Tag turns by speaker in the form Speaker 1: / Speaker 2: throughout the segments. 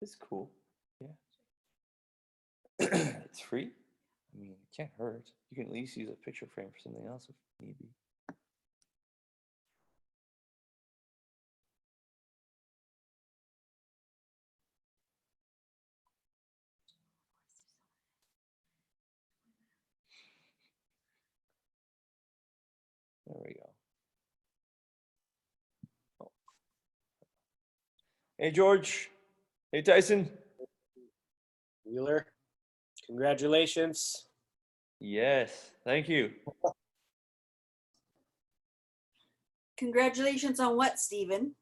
Speaker 1: It's cool. Yeah. It's free. I mean, it can't hurt. You can at least use a picture frame for something else if need be. There we go. Oh. Hey, George. Hey, Tyson.
Speaker 2: Wheeler, congratulations.
Speaker 1: Yes, thank you.
Speaker 3: Congratulations on what, Stephen?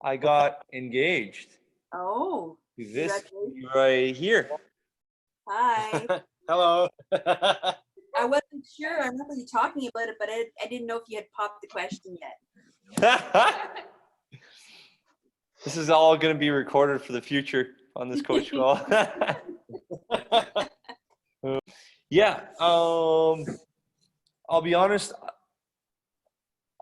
Speaker 1: I got engaged
Speaker 3: Oh,
Speaker 1: to this
Speaker 3: congratulations.
Speaker 1: right here.
Speaker 3: Hi.
Speaker 2: Hello.
Speaker 3: I wasn't sure. I remember you talking about it, but I didn't know if you had popped the question yet.
Speaker 1: This is all going to be recorded for the future on this coach call. Yeah. I'll be honest.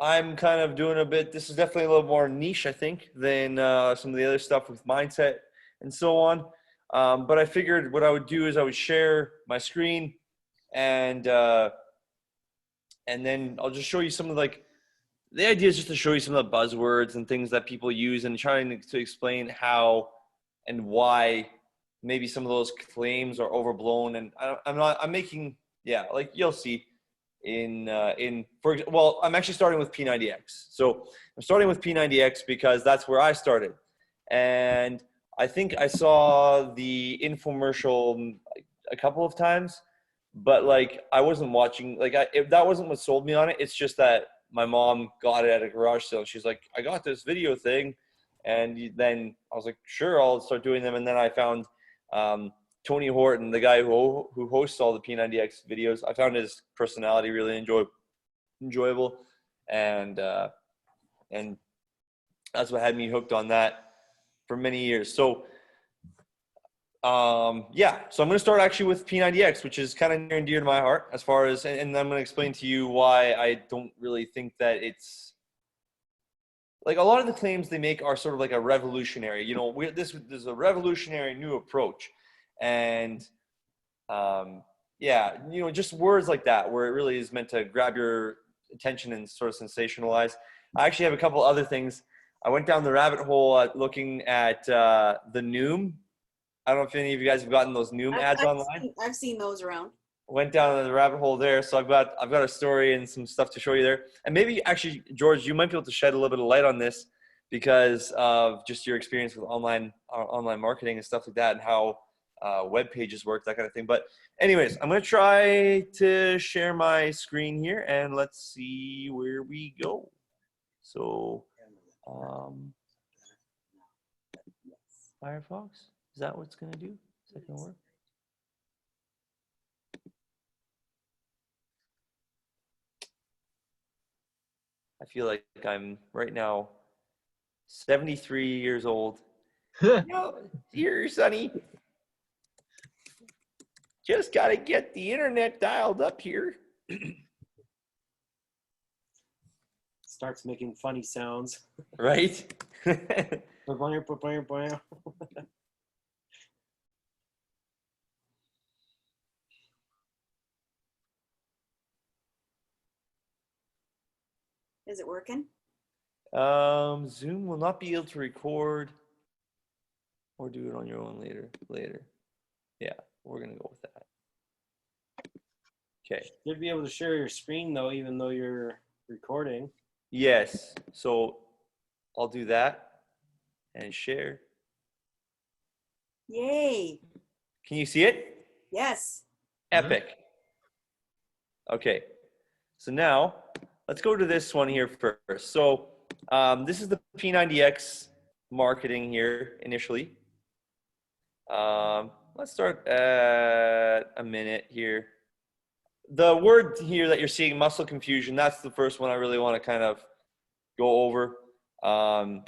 Speaker 1: I'm kind of doing a bit. This is definitely a little more niche, I think, than some of the other stuff with mindset and so on. But I figured what I would do is I would share my screen, and then I'll just show you some of the idea is just to show you some of the buzzwords and things that people use, and trying to explain how and why maybe some of those claims are overblown. And I'm making, yeah, like you'll see I'm actually starting with P90X. So I'm starting with P90X because that's where I started. And I think I saw the infomercial a couple of times, but I wasn't watching, that wasn't what sold me on it. It's just that my mom got it at a garage sale. She's like, I got this video thing. And then I was like, sure, I'll start doing them. And then I found Tony Horton, the guy who hosts all the P90X videos. I found his personality really enjoyable. And that's what had me hooked on that for many years. So, yeah, so I'm going to start actually with P90X, which is kind of near and dear to my heart as far as, and I'm going to explain to you why I don't really think that it's, like, a lot of the claims they make are sort of like a revolutionary, this is a revolutionary new approach. And, yeah, just words like that, where it really is meant to grab your attention and sort of sensationalize. I actually have a couple other things. I went down the rabbit hole looking at the Noom. I don't know if any of you guys have gotten those Noom ads online.
Speaker 3: I've seen those around.
Speaker 1: Went down the rabbit hole there, so I've got a story and some stuff to show you there. And maybe actually, George, you might be able to shed a little bit of light on this because of just your experience with online marketing and stuff like that, and how web pages work, that kind of thing. But anyways, I'm going to try to share my screen here, and let's see where we go. So, Firefox, is that what it's going to do? Is that going to work? I feel like I'm right now 73 years old. Here, Sonny. Just got to get the internet dialed up here.
Speaker 2: Starts making funny sounds.
Speaker 1: Right?
Speaker 3: Is it working?
Speaker 1: Zoom will not be able to record or do it on your own later. Yeah, we're going to go with that. Okay.
Speaker 2: You'd be able to share your screen, though, even though you're recording.
Speaker 1: Yes. So I'll do that and share.
Speaker 3: Yay.
Speaker 1: Can you see it?
Speaker 3: Yes.
Speaker 1: Epic. Okay. So now let's go to this one here first. So this is the P90X marketing here initially. Let's start at a minute here. The word here that you're seeing, muscle confusion, that's the first one I really want to kind of go over. To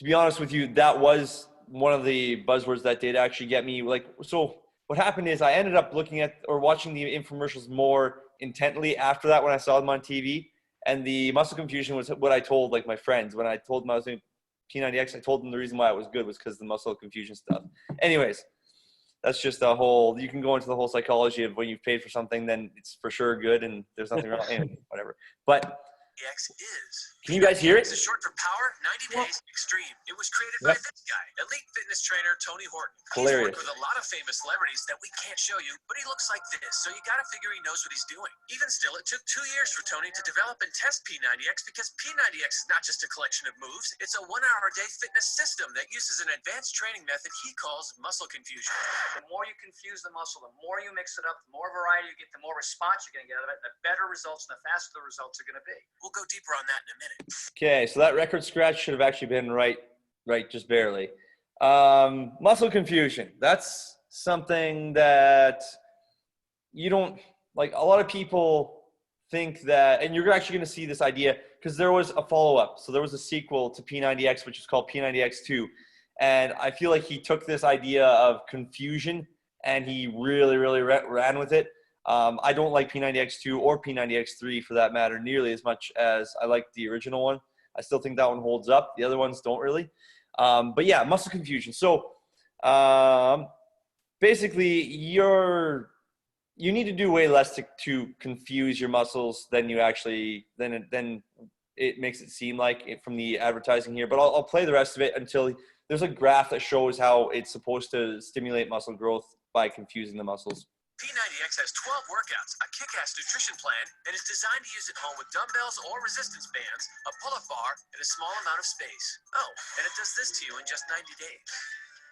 Speaker 1: be honest with you, that was one of the buzzwords that did actually get me. So what happened is I ended up looking at or watching the infomercials more intently after that when I saw them on TV. And the muscle confusion was what I told my friends when I told them I was doing P90X. I told them the reason why it was good was because of the muscle confusion stuff. Anyways, that's just a whole, you can go into the whole psychology of when you've paid for something, then it's for sure good and there's nothing wrong. Anyway, whatever. But can you guys hear it?
Speaker 4: It's short for Power 90 Days Extreme. It was created by this guy, elite fitness trainer Tony Horton.
Speaker 1: Hilarious.
Speaker 4: He's worked with a lot of famous celebrities that we can't show you, but he looks like this, so you gotta figure he knows what he's doing. Even still, it took 2 years for Tony to develop and test P90X because P90X is not just a collection of moves, it's a 1-hour-a-day fitness system that uses an advanced training method he calls muscle confusion.
Speaker 5: The more you confuse the muscle, the more you mix it up, the more variety you get, the more response you're going to get out of it, the better results and the faster the results are going to be.
Speaker 4: We'll go deeper on that in a minute.
Speaker 1: Okay, so that record scratch should have actually been right, just barely. Muscle confusion. That's something that you don't, like, a lot of people think that, and you're actually going to see this idea because there was a follow-up. So there was a sequel to P90X, which is called P90X2. And I feel like he took this idea of confusion and he really ran with it. I don't like P90X2 or P90X3 for that matter nearly as much as I like the original one. I still think that one holds up. The other ones don't really. But yeah, muscle confusion. So basically you need to do way less to confuse your muscles than you actually, than it makes it seem like it from the advertising here. But I'll play the rest of it until there's a graph that shows how it's supposed to stimulate muscle growth by confusing the muscles.
Speaker 4: P90X has 12 workouts, a kick-ass nutrition plan, and is designed to use at home with dumbbells or resistance bands, a pull-up bar, and a small amount of space. Oh, and it does this to you in just 90 days.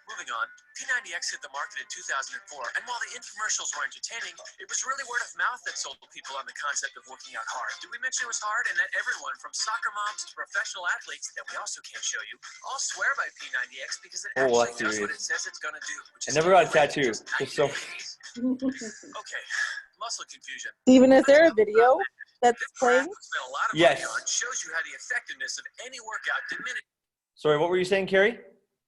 Speaker 4: Moving on, P90X hit the market in 2004, and while the infomercials were entertaining, it was really word of mouth that sold people on the concept of working out hard. Did we mention it was hard and that everyone from soccer moms to professional athletes that we also can't show you all swear by P90X because it actually does what it says it's going to do. Which is
Speaker 1: I never got a tattoo. Just so.
Speaker 4: Okay, muscle confusion.
Speaker 6: Steven, is there a video that's playing?
Speaker 1: Yes.
Speaker 4: Shows you how the effectiveness of any workout diminishes.
Speaker 1: Sorry, what were you saying, Carrie?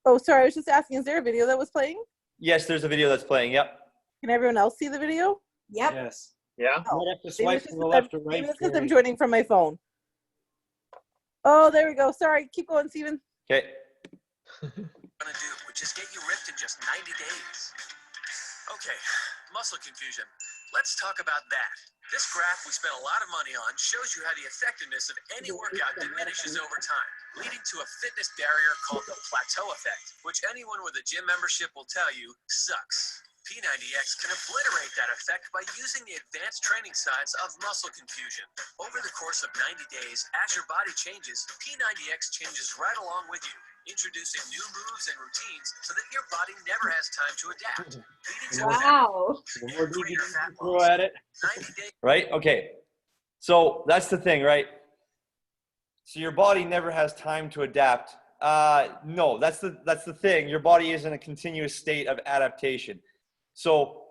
Speaker 6: Oh, sorry. I was just asking, is there a video that was playing?
Speaker 1: Yes, there's a video that's playing. Yep.
Speaker 6: Can everyone else see the video?
Speaker 3: Yep.
Speaker 2: Yes.
Speaker 5: Yeah.
Speaker 6: Oh,
Speaker 2: You might have to swipe from the left to right.
Speaker 6: Maybe it's because I'm joining from my phone. Oh, there we go. Sorry. Keep going, Steven.
Speaker 1: Okay.
Speaker 4: Gonna do, which is get you ripped in just 90 days. Okay, muscle confusion. Let's talk about that. This graph we spent a lot of money on shows you how the effectiveness of any workout diminishes over time, leading to a fitness barrier called the plateau effect, which anyone with a gym membership will tell you sucks. P90X can obliterate that effect by using the advanced training science of muscle confusion. Over the course of 90 days, as your body changes, P90X changes right along with you, introducing new moves and routines so that your body never has time to adapt. Leading to
Speaker 3: Wow.
Speaker 2: The more DVDs you
Speaker 4: fat
Speaker 2: throw
Speaker 4: loss.
Speaker 2: at it.
Speaker 4: 90 days.
Speaker 1: Right? Okay. So that's the thing, right? So your body never has time to adapt. No, that's the thing. Your body is in a continuous state of adaptation. So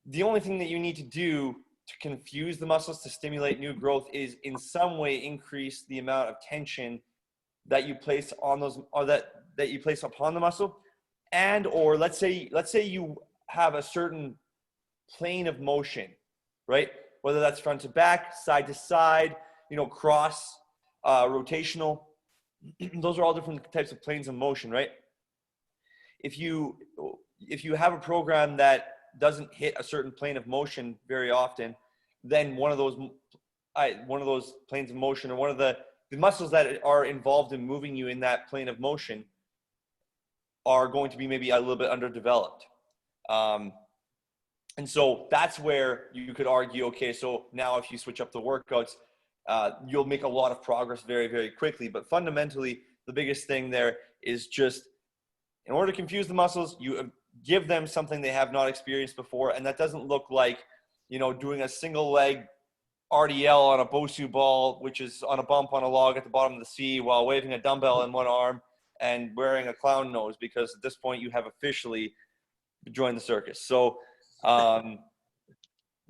Speaker 1: the only thing that you need to do to confuse the muscles to stimulate new growth is in some way increase the amount of tension that you place on those, or that you place upon the muscle. And or let's say you have a certain plane of motion, right? Whether that's front to back, side to side, cross, rotational. Those are all different types of planes of motion, right? If you have a program that doesn't hit a certain plane of motion very often, then one of those planes of motion, or one of the muscles that are involved in moving you in that plane of motion are going to be maybe a little bit underdeveloped. And so that's where you could argue, okay, so now if you switch up the workouts, you'll make a lot of progress very, very quickly. But fundamentally, the biggest thing there is just, in order to confuse the muscles, you give them something they have not experienced before. And that doesn't look like, doing a single leg RDL on a Bosu ball, which is on a bump on a log at the bottom of the sea, while waving a dumbbell in one arm and wearing a clown nose, because at this point you have officially joined the circus. So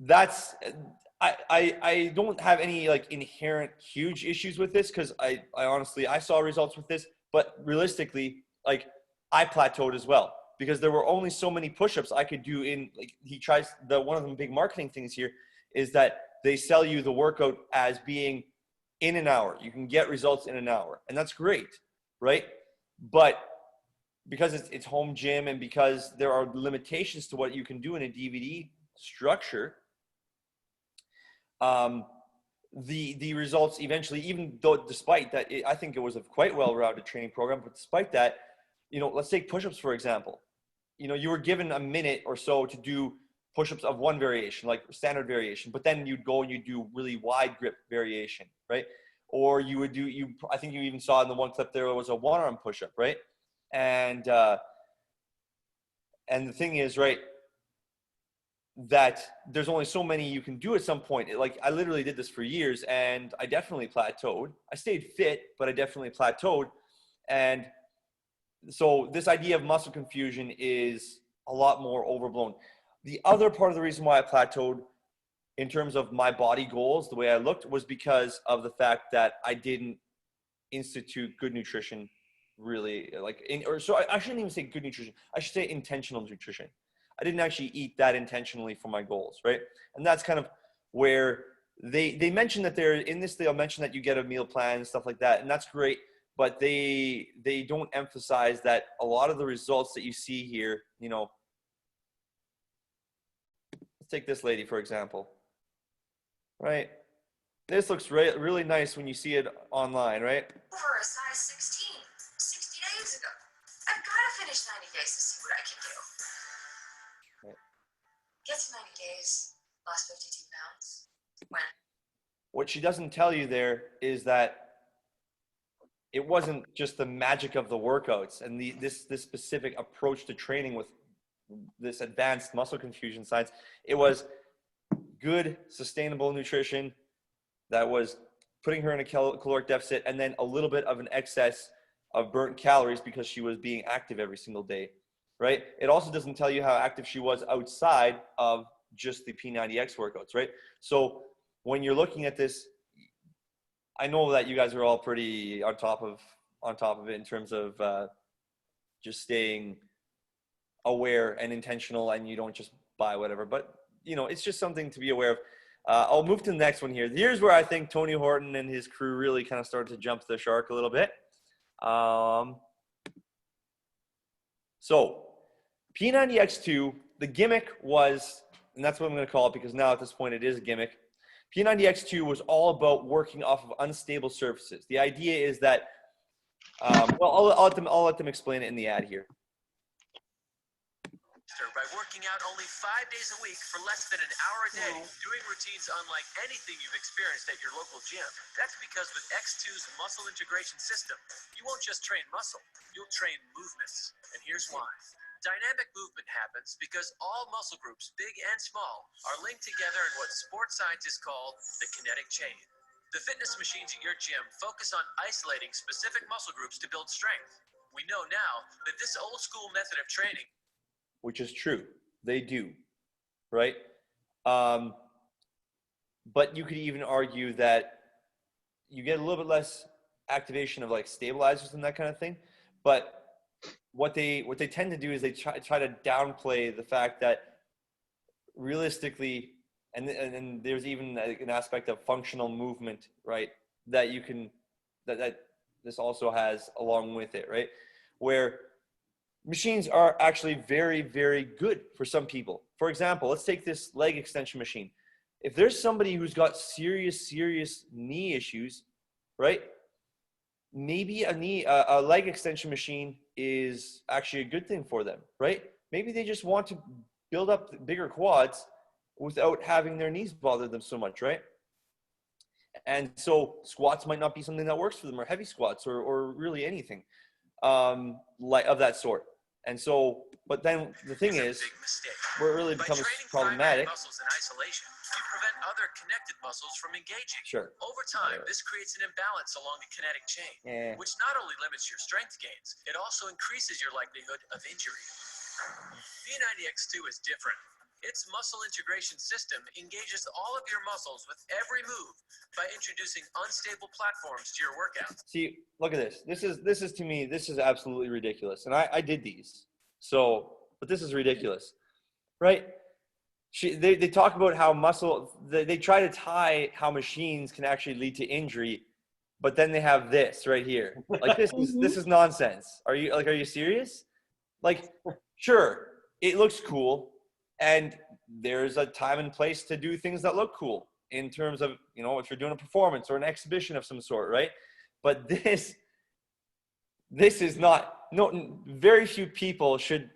Speaker 1: that's, I don't have any inherent huge issues with this, because I honestly, I saw results with this, but realistically, I plateaued as well, because there were only so many push-ups I could do in, one of the big marketing things here is that they sell you the workout as being in an hour. You can get results in an hour, and that's great, right? but because it's home gym and because there are limitations to what you can do in a DVD structure, the results eventually, even though despite that, I think it was a quite well-rounded training program, but despite that, let's take push-ups, for example. You were given a minute or so to do push-ups of one variation, like standard variation, but then you'd go and you'd do really wide grip variation, right? Or you would do, I think you even saw in the one clip there was a one-arm push-up, right? And the thing is, right, that there's only so many you can do at some point. Like, I literally did this for years and I definitely plateaued. I stayed fit, but I definitely plateaued. And so this idea of muscle confusion is a lot more overblown. The other part of the reason why I plateaued in terms of my body goals, the way I looked, was because of the fact that I didn't institute good nutrition really, I shouldn't even say good nutrition. I should say intentional nutrition. I didn't actually eat that intentionally for my goals, right? And that's kind of where they mention that they'll mention that you get a meal plan and stuff like that, and that's great. But they don't emphasize that a lot of the results that you see here, let's take this lady, for example, right? This looks really nice when you see it online, right?
Speaker 7: Over a size 16, 60 days ago. I've got to finish 90 days to see what I can do.
Speaker 1: Right.
Speaker 7: Get to 90 days, lost 52 pounds. When?
Speaker 1: What she doesn't tell you there is that it wasn't just the magic of the workouts and this specific approach to training with this advanced muscle confusion science. It was good, sustainable nutrition that was putting her in a caloric deficit, and then a little bit of an excess of burnt calories because she was being active every single day, right? It also doesn't tell you how active she was outside of just the P90X workouts, right? So when you're looking at this, I know that you guys are all pretty on top of it in terms of just staying aware and intentional, and you don't just buy whatever. But it's just something to be aware of. I'll move to the next one here. Here's where I think Tony Horton and his crew really kind of started to jump the shark a little bit. So P90X2, the gimmick was, and that's what I'm going to call it because now at this point it is a gimmick. P90X2 was all about working off of unstable surfaces. The idea is that, I'll let them explain it in the ad here.
Speaker 4: By working out only 5 days a week for less than an hour a day, doing routines unlike anything you've experienced at your local gym. That's because with X2's muscle integration system, you won't just train muscle, you'll train movements. And here's why. Dynamic movement happens because all muscle groups, big and small, are linked together in what sports scientists call the kinetic chain. The fitness machines at your gym focus on isolating specific muscle groups to build strength. We know now that this old school method of training,
Speaker 1: which is true, they do, right? But you could even argue that you get a little bit less activation of like stabilizers and that kind of thing. But what they tend to do is they try to downplay the fact that realistically, and there's even an aspect of functional movement, right? That you can that this also has along with it, right? Where machines are actually very, very good for some people. For example, let's take this leg extension machine. If there's somebody who's got serious knee issues, right? Maybe a leg extension machine is actually a good thing for them, right? Maybe they just want to build up bigger quads without having their knees bother them so much, right? And so squats might not be something that works for them, or heavy squats, or really anything like of that sort. And so, but then the thing is, where it really becomes problematic.
Speaker 4: By training primary muscles in isolation, you prevent other connected muscles from engaging.
Speaker 1: Sure.
Speaker 4: Over time, this creates an imbalance along the kinetic chain, which not only limits your strength gains, it also increases your likelihood of injury. P90X2 is different. Its muscle integration system engages all of your muscles with every move by introducing unstable platforms to your workouts.
Speaker 1: See, look at this. This is to me, this is absolutely ridiculous. And I did these. So, but this is ridiculous, right? They talk about how they try to tie how machines can actually lead to injury but then they have this right here. Like this is nonsense. Are you serious? Like, sure, it looks cool, and there's a time and place to do things that look cool in terms of, you know, if you're doing a performance or an exhibition of some sort, right? But this is not, no, very few people should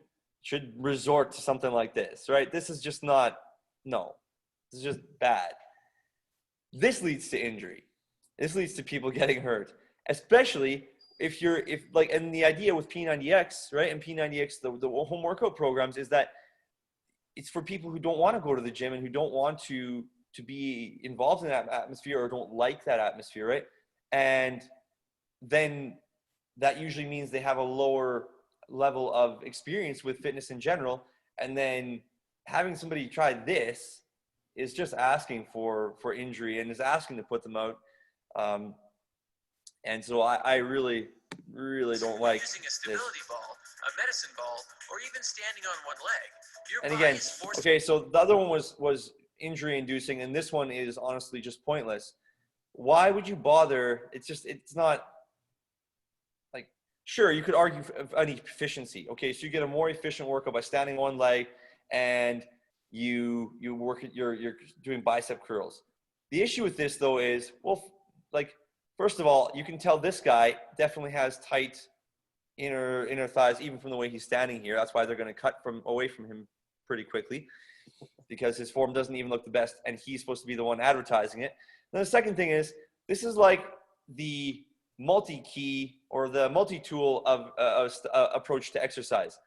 Speaker 1: resort to something like this, right? This is just not, no, this is just bad. This leads to injury. This leads to people getting hurt, especially if and the idea with P90X, right? And P90X, the home workout programs, is that it's for people who don't want to go to the gym and who don't want to be involved in that atmosphere or don't like that atmosphere, right? And then that usually means they have a lower level of experience with fitness in general. And then having somebody try this is just asking for injury and is asking to put them out. And so I really don't like
Speaker 4: using a
Speaker 1: this.
Speaker 4: stability ball, a medicine ball, or even standing on one leg. Your
Speaker 1: And
Speaker 4: body
Speaker 1: again,
Speaker 4: is forced
Speaker 1: okay, so the other one was injury inducing, and this one is honestly just pointless. Why would you bother? It's not, like, sure, you could argue for any efficiency. Okay, so you get a more efficient workout by standing on one leg, and you work at you're doing bicep curls. The issue with this though is, well, like, first of all, you can tell this guy definitely has tight inner thighs, even from the way he's standing here. That's why they're going to cut away from him pretty quickly, because his form doesn't even look the best, and he's supposed to be the one advertising it. And the second thing is, this is like the multi-key or the multi-tool of approach to exercise.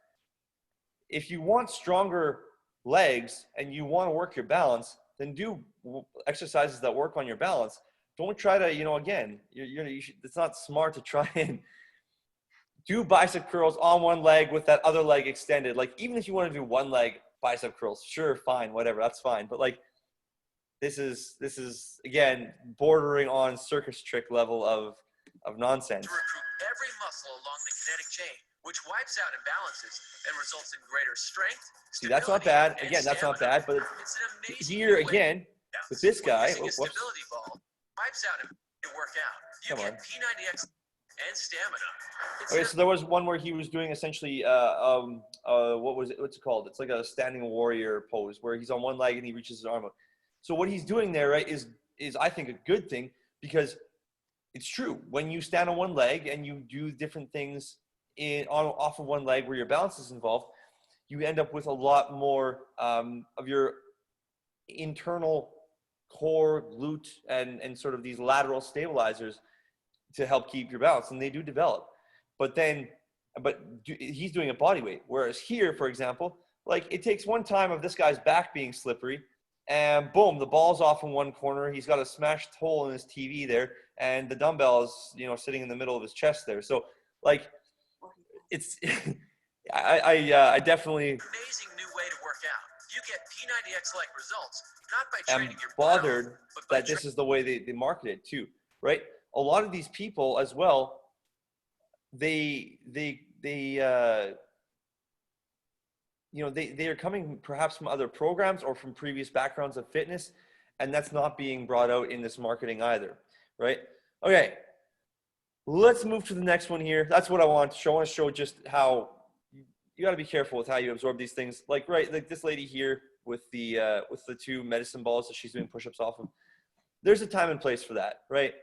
Speaker 1: If you want stronger legs and you want to work your balance, then do exercises that work on your balance. Don't try to, again, it's not smart to try and do bicep curls on one leg with that other leg extended. Like, even if you want to do one leg bicep curls, sure, fine, whatever, that's fine. But like, this is again bordering on circus trick level of nonsense.
Speaker 4: to recruit every muscle along the kinetic chain, which wipes out imbalances and results in greater strength.
Speaker 1: See, that's not bad. Again, that's not bad. But
Speaker 4: It's an amazing
Speaker 1: here
Speaker 4: new way
Speaker 1: again, with this
Speaker 4: when
Speaker 1: guy,
Speaker 4: using a
Speaker 1: whoops.
Speaker 4: stability ball wipes out and work out. You
Speaker 1: Come
Speaker 4: get
Speaker 1: on.
Speaker 4: P90X and stamina. It's
Speaker 1: Okay,
Speaker 4: an
Speaker 1: so there was one where he was doing essentially what's it called? It's like a standing warrior pose where he's on one leg and he reaches his arm out. So what he's doing there, right, is I think a good thing, because it's true. When you stand on one leg and you do different things off of one leg where your balance is involved, you end up with a lot more of your internal core, glute, and sort of these lateral stabilizers to help keep your balance, and they do develop. But he's doing a body weight, whereas here, for example, like, it takes one time of this guy's back being slippery, and boom, the ball's off in one corner. He's got a smashed hole in his TV there, and the dumbbell is, sitting in the middle of his chest there. So, like, it's I definitely
Speaker 4: amazing new way to work out. You get P90X-like results, not by
Speaker 1: am
Speaker 4: training your butt off,
Speaker 1: bothered
Speaker 4: but by
Speaker 1: that this is the way they market it too, right? A lot of these people as well, they are coming perhaps from other programs or from previous backgrounds of fitness, and that's not being brought out in this marketing either, right? Okay, let's move to the next one here. That's what I want to show. I want to show just how you got to be careful with how you absorb these things. Like, right, like this lady here with the two medicine balls that she's doing push-ups off of. There's a time and place for that, right?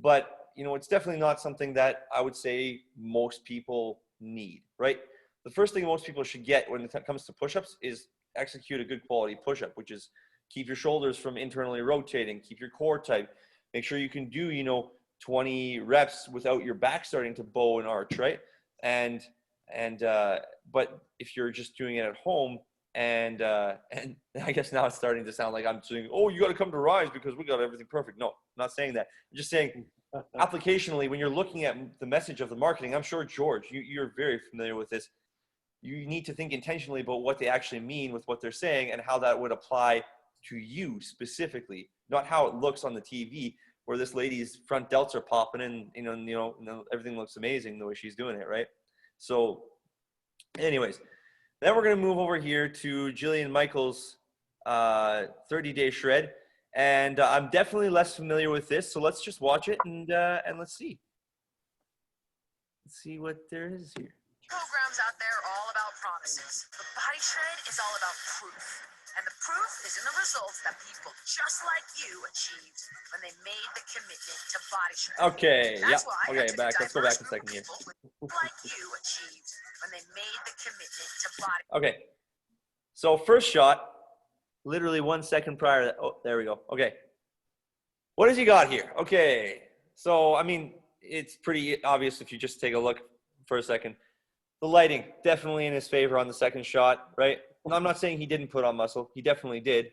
Speaker 1: But it's definitely not something that I would say most people need, right? The first thing most people should get when it comes to push-ups is execute a good quality push-up, which is keep your shoulders from internally rotating, keep your core tight, make sure you can do, 20 reps without your back starting to bow and arch, right? But if you're just doing it at home, and I guess now it's starting to sound like I'm saying, oh, you got to come to Rise because we got everything perfect. No, I'm not saying that. I'm just saying, applicationally, when you're looking at the message of the marketing, I'm sure, George, you're very familiar with this. You need to think intentionally about what they actually mean with what they're saying and how that would apply to you specifically, not how it looks on the TV where this lady's front delts are popping and everything looks amazing the way she's doing it, right? So anyways, then we're going to move over here to Jillian Michaels' 30-day shred. And I'm definitely less familiar with this. So let's just watch it and let's see. Let's see what there is here.
Speaker 7: Programs out there are all about promises, but Body Shred is all about proof. And the proof is in the results that people just like you achieved when they made the commitment to Body Shred.
Speaker 1: Okay.
Speaker 7: That's
Speaker 1: Yeah.
Speaker 7: why I
Speaker 1: Okay.
Speaker 7: took a
Speaker 1: Back. Let's go back
Speaker 7: diverse
Speaker 1: a second
Speaker 7: group
Speaker 1: here.
Speaker 7: of people like you achieved when they made the commitment to Body.
Speaker 1: Okay. So first shot, literally 1 second prior. Oh, there we go. Okay. What has he got here? Okay. So, I mean, it's pretty obvious if you just take a look for a second. The lighting, definitely in his favor on the second shot, right? I'm not saying he didn't put on muscle. He definitely did.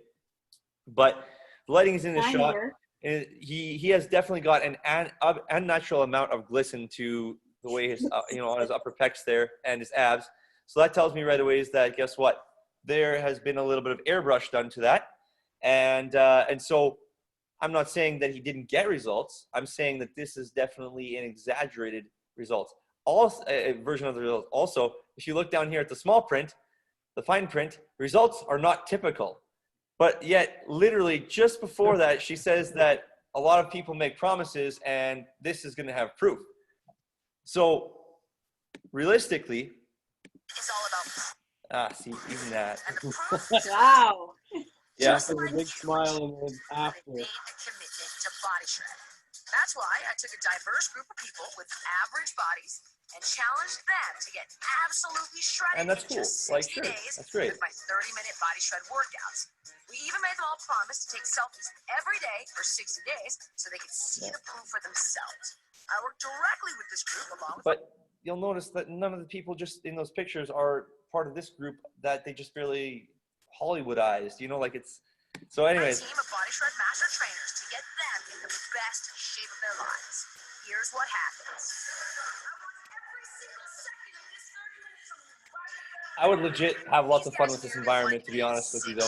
Speaker 1: But the lighting is in his shot. And he has definitely got an unnatural amount of glisten to the way his, on his upper pecs there and his abs. So that tells me right away is that, guess what? There has been a little bit of airbrush done to that. And so I'm not saying that he didn't get results. I'm saying that this is definitely an exaggerated result. Also, a version of the results. Also, if you look down here at the small print, the fine print, results are not typical. But yet, literally just before that, she says that a lot of people make promises and this is going to have proof. So realistically,
Speaker 7: It's all about
Speaker 1: see, even that.
Speaker 7: and the proof
Speaker 3: Wow.
Speaker 1: Yeah.
Speaker 2: Just with a big smile and then after.
Speaker 7: They made the commitment to Body Shred. That's why I took a diverse group of people with average bodies and challenged them to get absolutely shredded
Speaker 1: And that's
Speaker 7: in just
Speaker 1: cool.
Speaker 7: 60
Speaker 1: Like, sure.
Speaker 7: days
Speaker 1: That's great.
Speaker 7: with my 30-minute Body Shred workouts. We even made them all promise to take selfies every day for 60 days so they could see the proof for themselves. I worked directly with this group along with
Speaker 1: But you'll notice that none of the people just in those pictures are part of this group, that they just barely Hollywoodized, like it's, so
Speaker 7: my
Speaker 1: anyways.
Speaker 7: team of Body Shred master trainers to get them in the best shape of their lives. Here's what happens.
Speaker 1: I would legit have lots of fun with this environment, to be honest with you, though.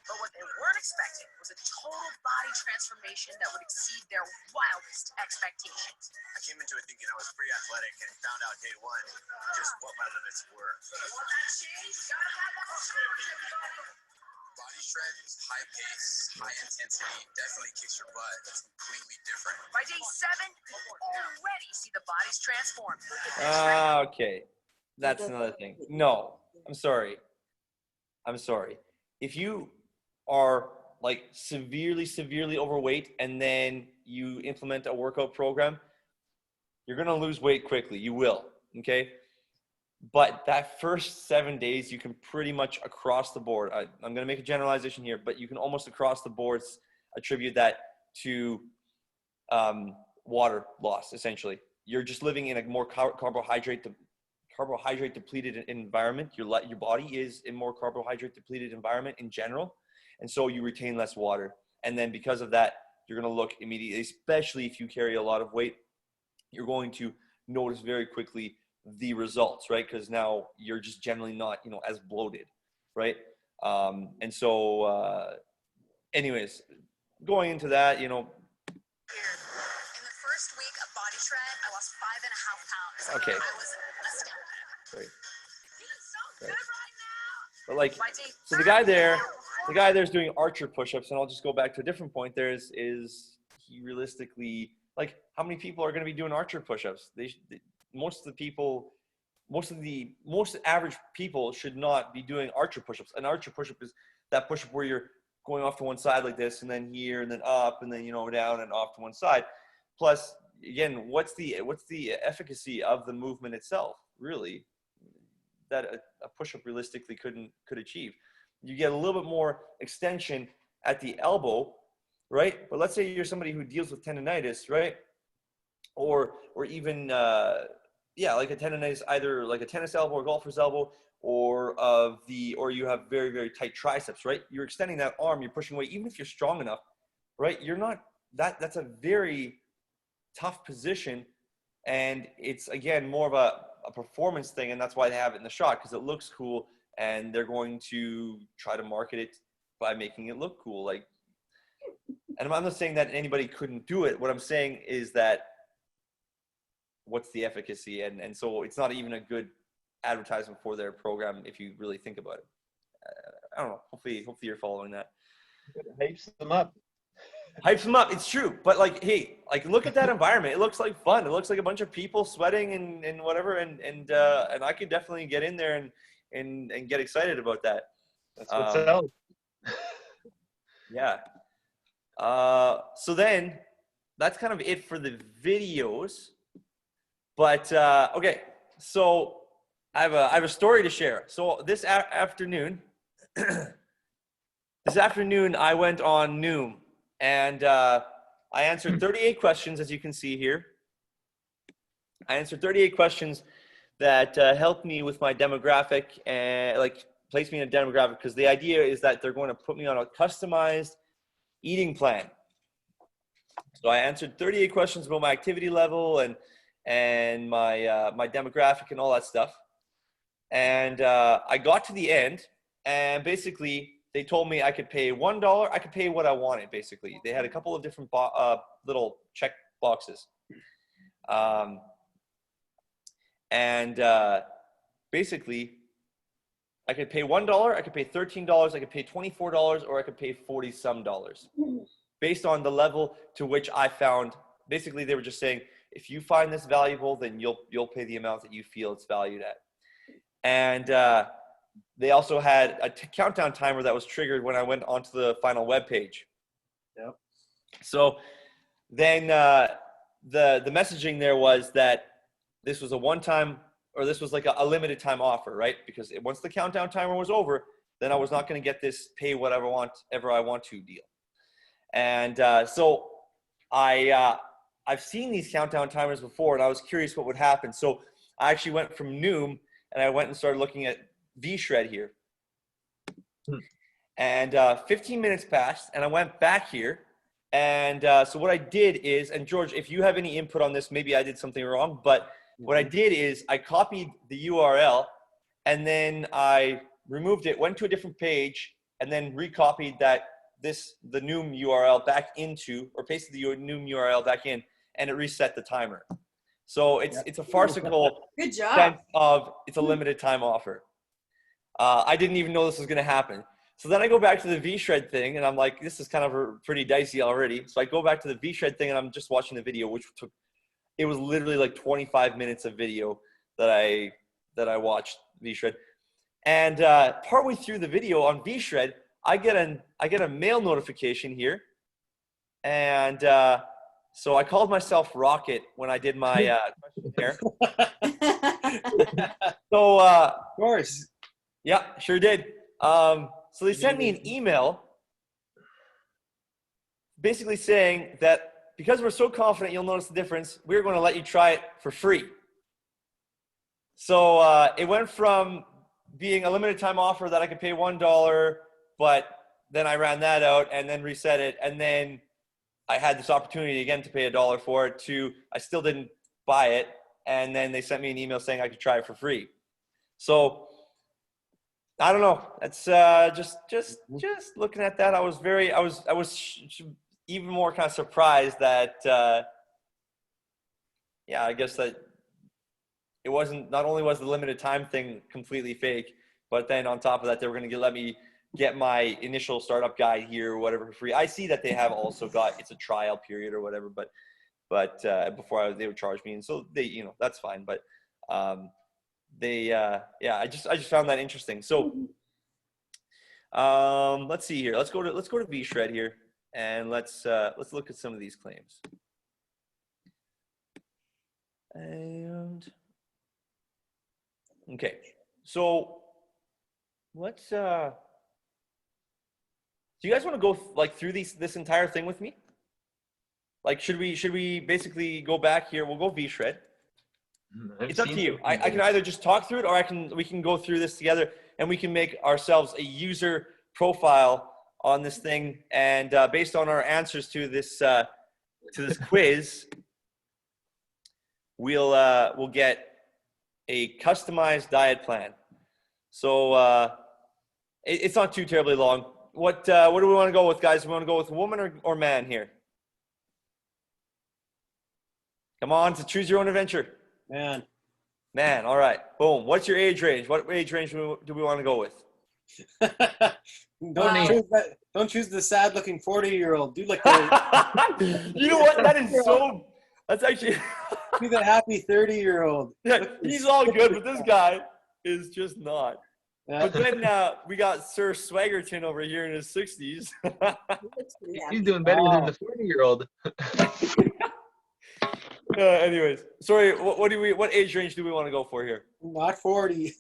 Speaker 7: But what they weren't expecting was a total body transformation that would exceed their wildest expectations.
Speaker 4: I came into it thinking I was pretty athletic and found out day one just what my limits were.
Speaker 7: Want that change? Gotta have that change.
Speaker 4: Body Shred is high pace, high intensity, definitely kicks your butt. It's completely different.
Speaker 7: By day 7, you already see the bodies transform.
Speaker 1: Okay. That's another thing. No, I'm sorry. If you are like severely overweight and then you implement a workout program, you're going to lose weight quickly. You will. Okay. But that first 7 days, you can pretty much across the board, I'm going to make a generalization here, but you can almost across the board attribute that to water loss, essentially. You're just living in a more carbohydrate depleted environment. Your body is in more carbohydrate depleted environment in general. And so you retain less water. And then because of that, you're going to look immediately, especially if you carry a lot of weight, you're going to notice very quickly the results, right? Because now you're just generally not, as bloated, right? And so, anyways, going into that,
Speaker 7: In the first week of Body Shred, I lost 5.5 pounds.
Speaker 1: Okay.
Speaker 7: I was astounded.
Speaker 1: Great.
Speaker 7: Feeling so
Speaker 1: Right.
Speaker 7: good right now.
Speaker 1: But like,
Speaker 7: By day
Speaker 1: so the guy there's doing archer push-ups, and I'll just go back to a different point. Is he realistically, like, how many people are going to be doing archer push-ups? Most average people should not be doing archer push-ups. An archer push-up is that push-up where you're going off to one side like this, and then here, and then up, and then down and off to one side. Plus, again, what's the efficacy of the movement itself, really, that a push-up realistically could achieve? You get a little bit more extension at the elbow, right? But let's say you're somebody who deals with tendonitis, right? Or even like a tendonitis, either like a tennis elbow or golfer's elbow, or you have very, very tight triceps, right? You're extending that arm, you're pushing away, even if you're strong enough, right? You're not that's a very tough position, and it's again more of a performance thing, and that's why they have it in the shot, because it looks cool, and they're going to try to market it by making it look cool. Like, and I'm not saying that anybody couldn't do it. What I'm saying is that what's the efficacy, and so it's not even a good advertisement for their program if you really think about it. I don't know. Hopefully you're following that.
Speaker 8: It hypes them up.
Speaker 1: Hypes them up. It's true. But like, hey, like look at that environment. It looks like fun. It looks like a bunch of people sweating and whatever. And I could definitely get in there and get excited about that.
Speaker 8: That's what's out.
Speaker 1: Yeah. So then that's kind of it for the videos. But okay, so I have a story to share. So this afternoon, I went on Noom, and I answered 38 questions, as you can see here. I answered 38 questions that helped me with my demographic and like place me in a demographic, because the idea is that they're going to put me on a customized eating plan. So I answered 38 questions about my activity level and my demographic and all that stuff. And I got to the end, and basically they told me I could pay $1. I could pay what I wanted, basically. They had a couple of different little check boxes. Basically, I could pay $1, I could pay $13, I could pay $24, or I could pay $40-some based on the level to which I found. Basically, they were just saying, if you find this valuable, then you'll pay the amount that you feel it's valued at. And they also had a countdown timer that was triggered when I went onto the final web page.
Speaker 2: Yep.
Speaker 1: So then the messaging there was that this was a one-time, or this was like a limited time offer, right? Because once the countdown timer was over, then I was not going to get this pay whatever I want to deal. And so I've seen these countdown timers before, and I was curious what would happen. So I actually went from Noom, and I went and started looking at VShred here. And 15 minutes passed, and I went back here. And so what I did is, and George, if you have any input on this, maybe I did something wrong, but what I did is I copied the URL, and then I removed it, went to a different page, and then recopied the Noom URL back into, or pasted the Noom URL back in, and it reset the timer. So it's a farcical
Speaker 3: Good job.
Speaker 1: sense of it's a limited time offer. I didn't even know this was going to happen. So then I go back to the VShred thing, and I'm like, this is kind of pretty dicey already. So I go back to the VShred thing, and I'm just watching the video, it was literally like 25 minutes of video that I watched VShred. And partway through the video on VShred, I get a mail notification here, and so I called myself Rocket when I did my questionnaire. So
Speaker 2: Of course.
Speaker 1: yeah, sure did. So they sent me an email basically saying that because we're so confident you'll notice the difference, we're going to let you try it for free. So it went from being a limited time offer that I could pay $1, but then I ran that out and then reset it. And then I had this opportunity again to pay $1 for it, to I still didn't buy it. And then they sent me an email saying I could try it for free. So I don't know. That's just looking at that. I was even more kind of surprised that, I guess that it wasn't, not only was the limited time thing completely fake, but then on top of that, they were going to let me get my initial startup guide here or whatever for free. I see that they have also got, it's a trial period or whatever, but before they would charge me. And so they, that's fine. But I just found that interesting. So let's see here. Let's go to VShred here, and let's look at some of these claims. And okay, so let's do you guys want to go through this entire thing with me? Like, should we basically go back here? We'll go VShred. It's up to you. I can either just talk through it, or we can go through this together, and we can make ourselves a user profile on this thing. And based on our answers to this quiz, we'll get a customized diet plan. So it's not too terribly long. What do we want to go with, guys? We want to go with woman or man here? Come on, to choose your own adventure.
Speaker 2: Man.
Speaker 1: Man, all right. Boom. What's your age range? What age range do we want to go with?
Speaker 2: Don't choose the sad-looking 40-year-old. Do like the
Speaker 1: You know what? That is so. That's actually.
Speaker 2: do the happy 30-year-old.
Speaker 1: Yeah, he's all good, but this guy is just not.
Speaker 2: Yeah.
Speaker 1: But then we got Sir Swaggerton over here in his 60s.
Speaker 3: He looks pretty happy.
Speaker 8: He's doing better than
Speaker 2: Wow.
Speaker 8: the 40-year-old.
Speaker 1: Anyways, sorry. What age range do we want to go for here?
Speaker 2: Not 40.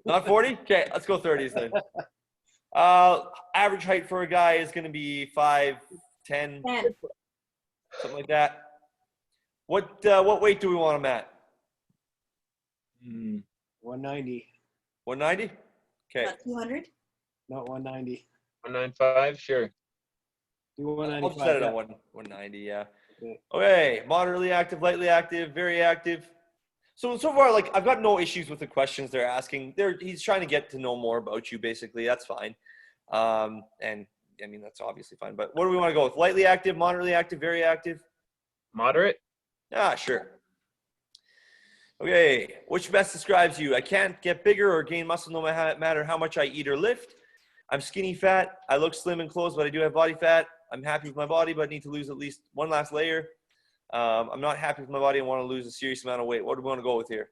Speaker 1: Not 40? Okay, let's go 30s then. Average height for a guy is going to be 5'10",
Speaker 3: 10.
Speaker 1: something like that. What weight do we want him at?
Speaker 2: 190.
Speaker 1: 190? Okay.
Speaker 3: Not 200.
Speaker 2: Not 190.
Speaker 8: 195, sure.
Speaker 2: Do
Speaker 1: I'll
Speaker 2: 195.
Speaker 1: set it
Speaker 2: yeah.
Speaker 1: on 190, yeah.
Speaker 2: Okay.
Speaker 1: Okay, moderately active, lightly active, very active. So far, like, I've got no issues with the questions they're asking. He's trying to get to know more about you, basically. That's fine. And, I mean, that's obviously fine. But what do we want to go with? Lightly active, moderately active, very active?
Speaker 8: Moderate?
Speaker 1: Ah, sure. Okay, which best describes you? I can't get bigger or gain muscle no matter how much I eat or lift. I'm skinny fat. I look slim in clothes, but I do have body fat. I'm happy with my body, but need to lose at least one last layer. I'm not happy with my body and want to lose a serious amount of weight. What do we want to go with here?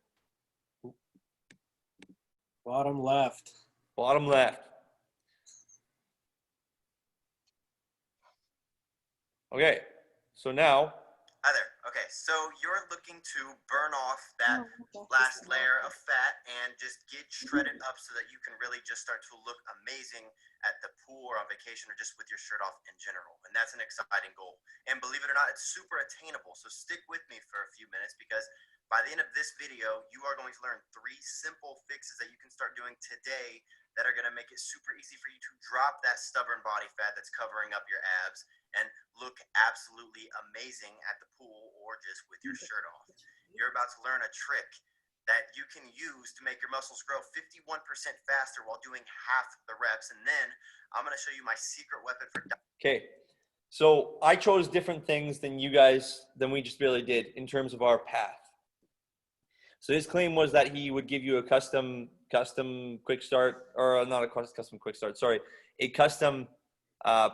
Speaker 2: Bottom left.
Speaker 1: Bottom left. Okay, so now,
Speaker 9: Hi there. Okay, so you're looking to burn off that
Speaker 3: Oh, okay.
Speaker 9: last layer of fat and just get shredded up so that you can really just start to look amazing at the pool or on vacation or just with your shirt off in general. And that's an exciting goal. And believe it or not, it's super attainable. So stick with me for a few minutes because by the end of this video, you are going to learn 3 simple fixes that you can start doing today that are going to make it super easy for you to drop that stubborn body fat that's covering up your abs and look absolutely amazing at the pool or just with your shirt off. You're about to learn a trick that you can use to make your muscles grow 51% faster while doing half the reps. And then I'm going to show you my secret weapon for
Speaker 1: okay. So I chose different things than you guys, than we just barely did in terms of our path. So his claim was that he would give you a custom quick start, or not a custom quick start, sorry, a custom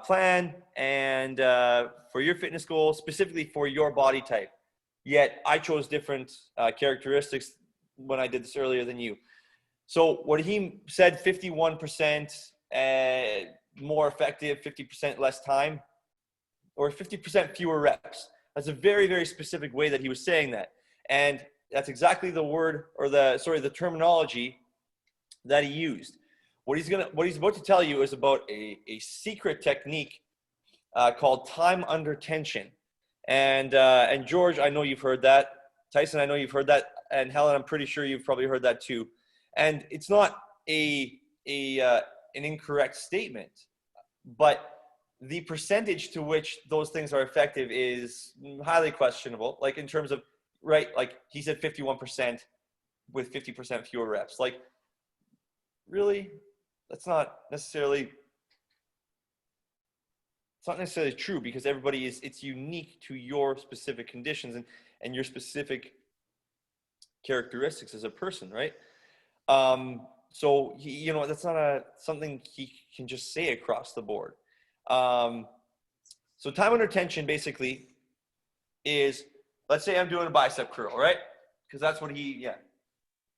Speaker 1: plan and for your fitness goal, specifically for your body type. Yet I chose different characteristics when I did this earlier than you. So what he said, 51% more effective, 50% less time, or 50% fewer reps. That's a very, very specific way that he was saying that. And that's exactly the word, or the terminology that he used. What he's about to tell you is about a secret technique called time under tension. And George, I know you've heard that. Tyson, I know you've heard that. And Helen, I'm pretty sure you've probably heard that too. And it's not an incorrect statement, but the percentage to which those things are effective is highly questionable. Like in terms of, right, like he said 51% with 50% fewer reps. Like, really? That's not necessarily true, because everybody it's unique to your specific conditions and your specific characteristics as a person, right? So he, that's not something he can just say across the board. So time under tension basically is, let's say I'm doing a bicep curl, right? Because that's what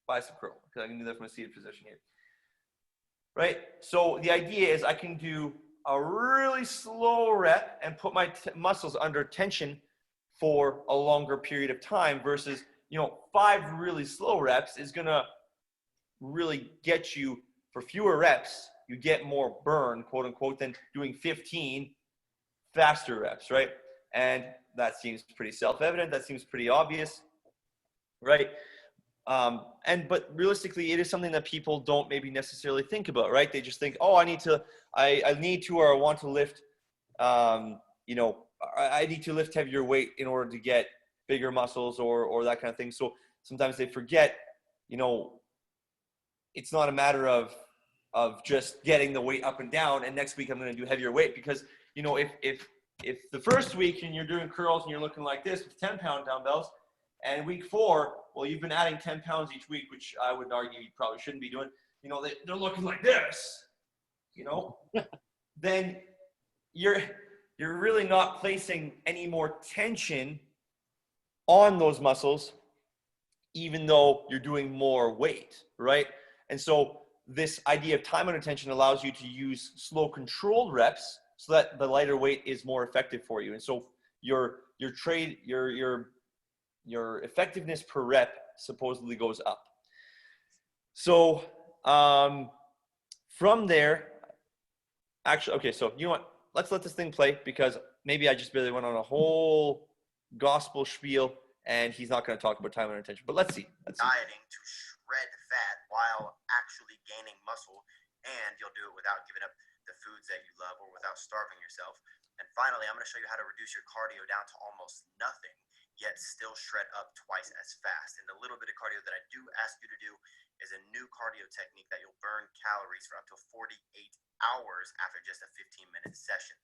Speaker 1: bicep curl, because I can do that from a seated position here. Right? So the idea is I can do a really slow rep and put my muscles under tension for a longer period of time versus, 5 really slow reps is going to really get you, for fewer reps, you get more burn, quote unquote, than doing 15 faster reps, right? And that seems pretty self-evident. That seems pretty obvious, right? But realistically, it is something that people don't maybe necessarily think about, right? They just think, oh, I need to or I want to lift, I need to lift heavier weight in order to get bigger muscles or that kind of thing. So sometimes they forget, it's not a matter of just getting the weight up and down and next week I'm going to do heavier weight, because, if the first week and you're doing curls and you're looking like this with 10-pound dumbbells, and week 4, well, you've been adding 10 pounds each week, which I would argue you probably shouldn't be doing. They're looking like this. you know, then you're really not placing any more tension on those muscles, even though you're doing more weight, right? And so this idea of time under tension allows you to use slow controlled reps so that the lighter weight is more effective for you. And so your effectiveness per rep supposedly goes up. So from there, actually, okay, so you know what? Let's let this thing play, because maybe I just barely went on a whole gospel spiel and he's not going to talk about time under tension. But let's see.
Speaker 9: Dieting to shred fat while actually gaining muscle, and you'll do it without giving up the foods that you love or without starving yourself. And finally, I'm going to show you how to reduce your cardio down to almost nothing, yet still shred up twice as fast. And the little bit of cardio that I do ask you to do is a new cardio technique that you'll burn calories for up to 48 hours after just a 15-minute session.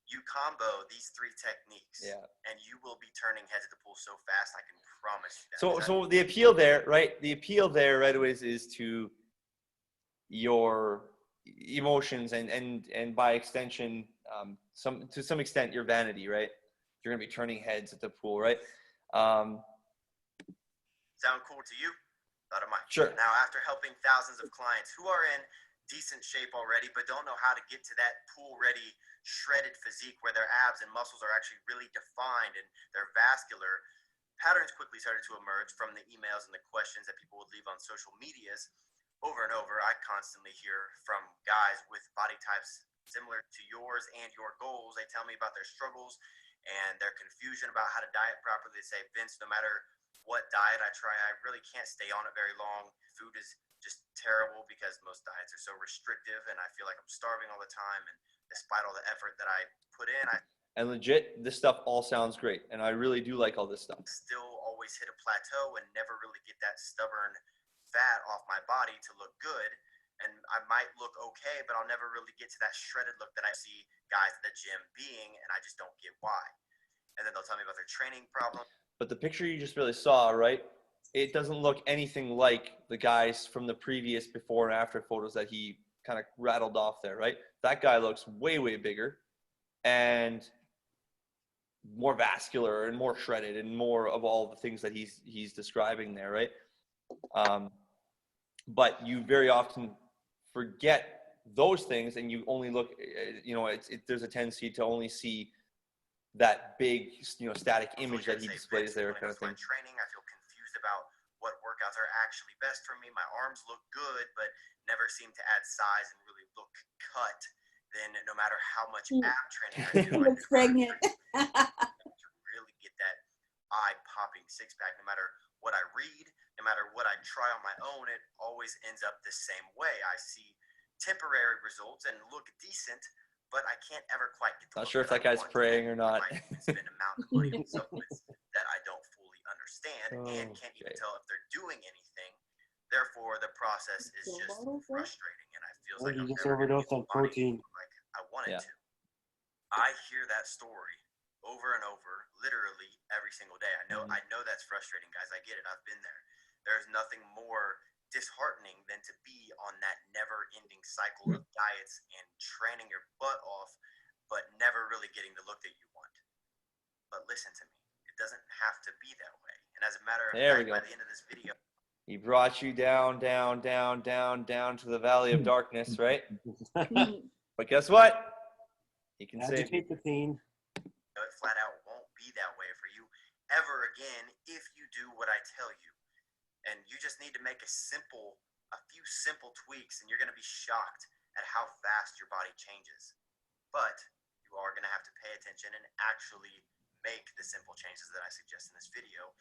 Speaker 9: You combo these 3 techniques, and you will be turning heads at the pool so fast, I can promise you that.
Speaker 1: So the appeal there, right? The appeal there, right away, is to your emotions and by extension, to some extent, your vanity, right? You're gonna be turning heads at the pool, right?
Speaker 9: Sound cool to you? Thought it might.
Speaker 1: Sure.
Speaker 9: Now, after helping thousands of clients who are in decent shape already, but don't know how to get to that pool-ready, shredded physique where their abs and muscles are actually really defined and they're vascular, patterns quickly started to emerge from the emails and the questions that people would leave on social medias. Over and over, I constantly hear from guys with body types similar to yours and your goals. They tell me about their struggles and their confusion about how to diet properly. They say, Vince, no matter what diet I try, I really can't stay on it very long. Food is just terrible because most diets are so restrictive and I feel like I'm starving all the time. And despite all the effort that I put in, I
Speaker 1: And legit, this stuff all sounds great. And I really do like all this stuff.
Speaker 9: still always hit a plateau and never really get that stubborn fat off my body to look good. And I might look okay, but I'll never really get to that shredded look that I see guys at the gym being, and I just don't get why. And then they'll tell me about their training problems.
Speaker 1: But the picture you just really saw, right? It doesn't look anything like the guys from the previous before and after photos that he kind of rattled off there, right? That guy looks way, way bigger and more vascular and more shredded and more of all the things that he's describing there, right? But you very often forget those things and you only look, there's a tendency to only see that big, static image that he displays there, kind of thing.
Speaker 9: Training, I feel confused about what workouts are actually best for me. My arms look good, but never seem to add size and really look cut. Then no matter how much ab training I do,
Speaker 3: Looks pregnant.
Speaker 9: to really get that eye-popping six-pack, no matter what I read, no matter what I try on my own, it always ends up the same way. I see temporary results and look decent, but I can't ever quite get the
Speaker 1: Not
Speaker 9: look
Speaker 1: sure if that
Speaker 9: I
Speaker 1: guy's
Speaker 9: want.
Speaker 1: praying or not.
Speaker 9: I might even spend a mountain of money on supplements that I don't fully understand and can't even
Speaker 1: Okay.
Speaker 9: tell if they're doing anything. Therefore, the process is just frustrating, and I feel like I'm never gonna get the body like I wanted to. I hear that story over and over, literally every single day. I know that's frustrating, guys. I get it. I've been there. There's nothing more disheartening than to be on that never-ending cycle of diets and training your butt off, but never really getting the look that you want. But listen to me. It doesn't have to be that way. And as a matter of fact, by the end of this video,
Speaker 1: He brought you down, down, down, down, down to the valley of darkness, right? But guess what? He can save you.
Speaker 2: the scene.
Speaker 9: it flat out won't be that way for you ever again if you do what I tell you. And you just need to make a few simple tweaks, and you're going to be shocked at how fast your body changes. But you are going to have to pay attention and actually make the simple changes that I suggest in this video.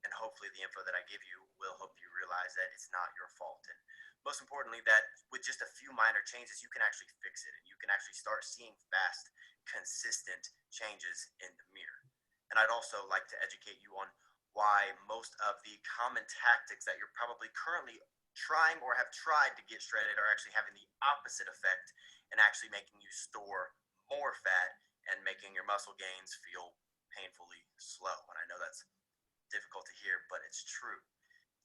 Speaker 9: And hopefully the info that I give you will help you realize that it's not your fault. And most importantly, that with just a few minor changes, you can actually fix it. And you can actually start seeing fast, consistent changes in the mirror. And I'd also like to educate you on why most of the common tactics that you're probably currently trying or have tried to get shredded are actually having the opposite effect and actually making you store more fat and making your muscle gains feel painfully slow. And I know that's difficult to hear, but it's true.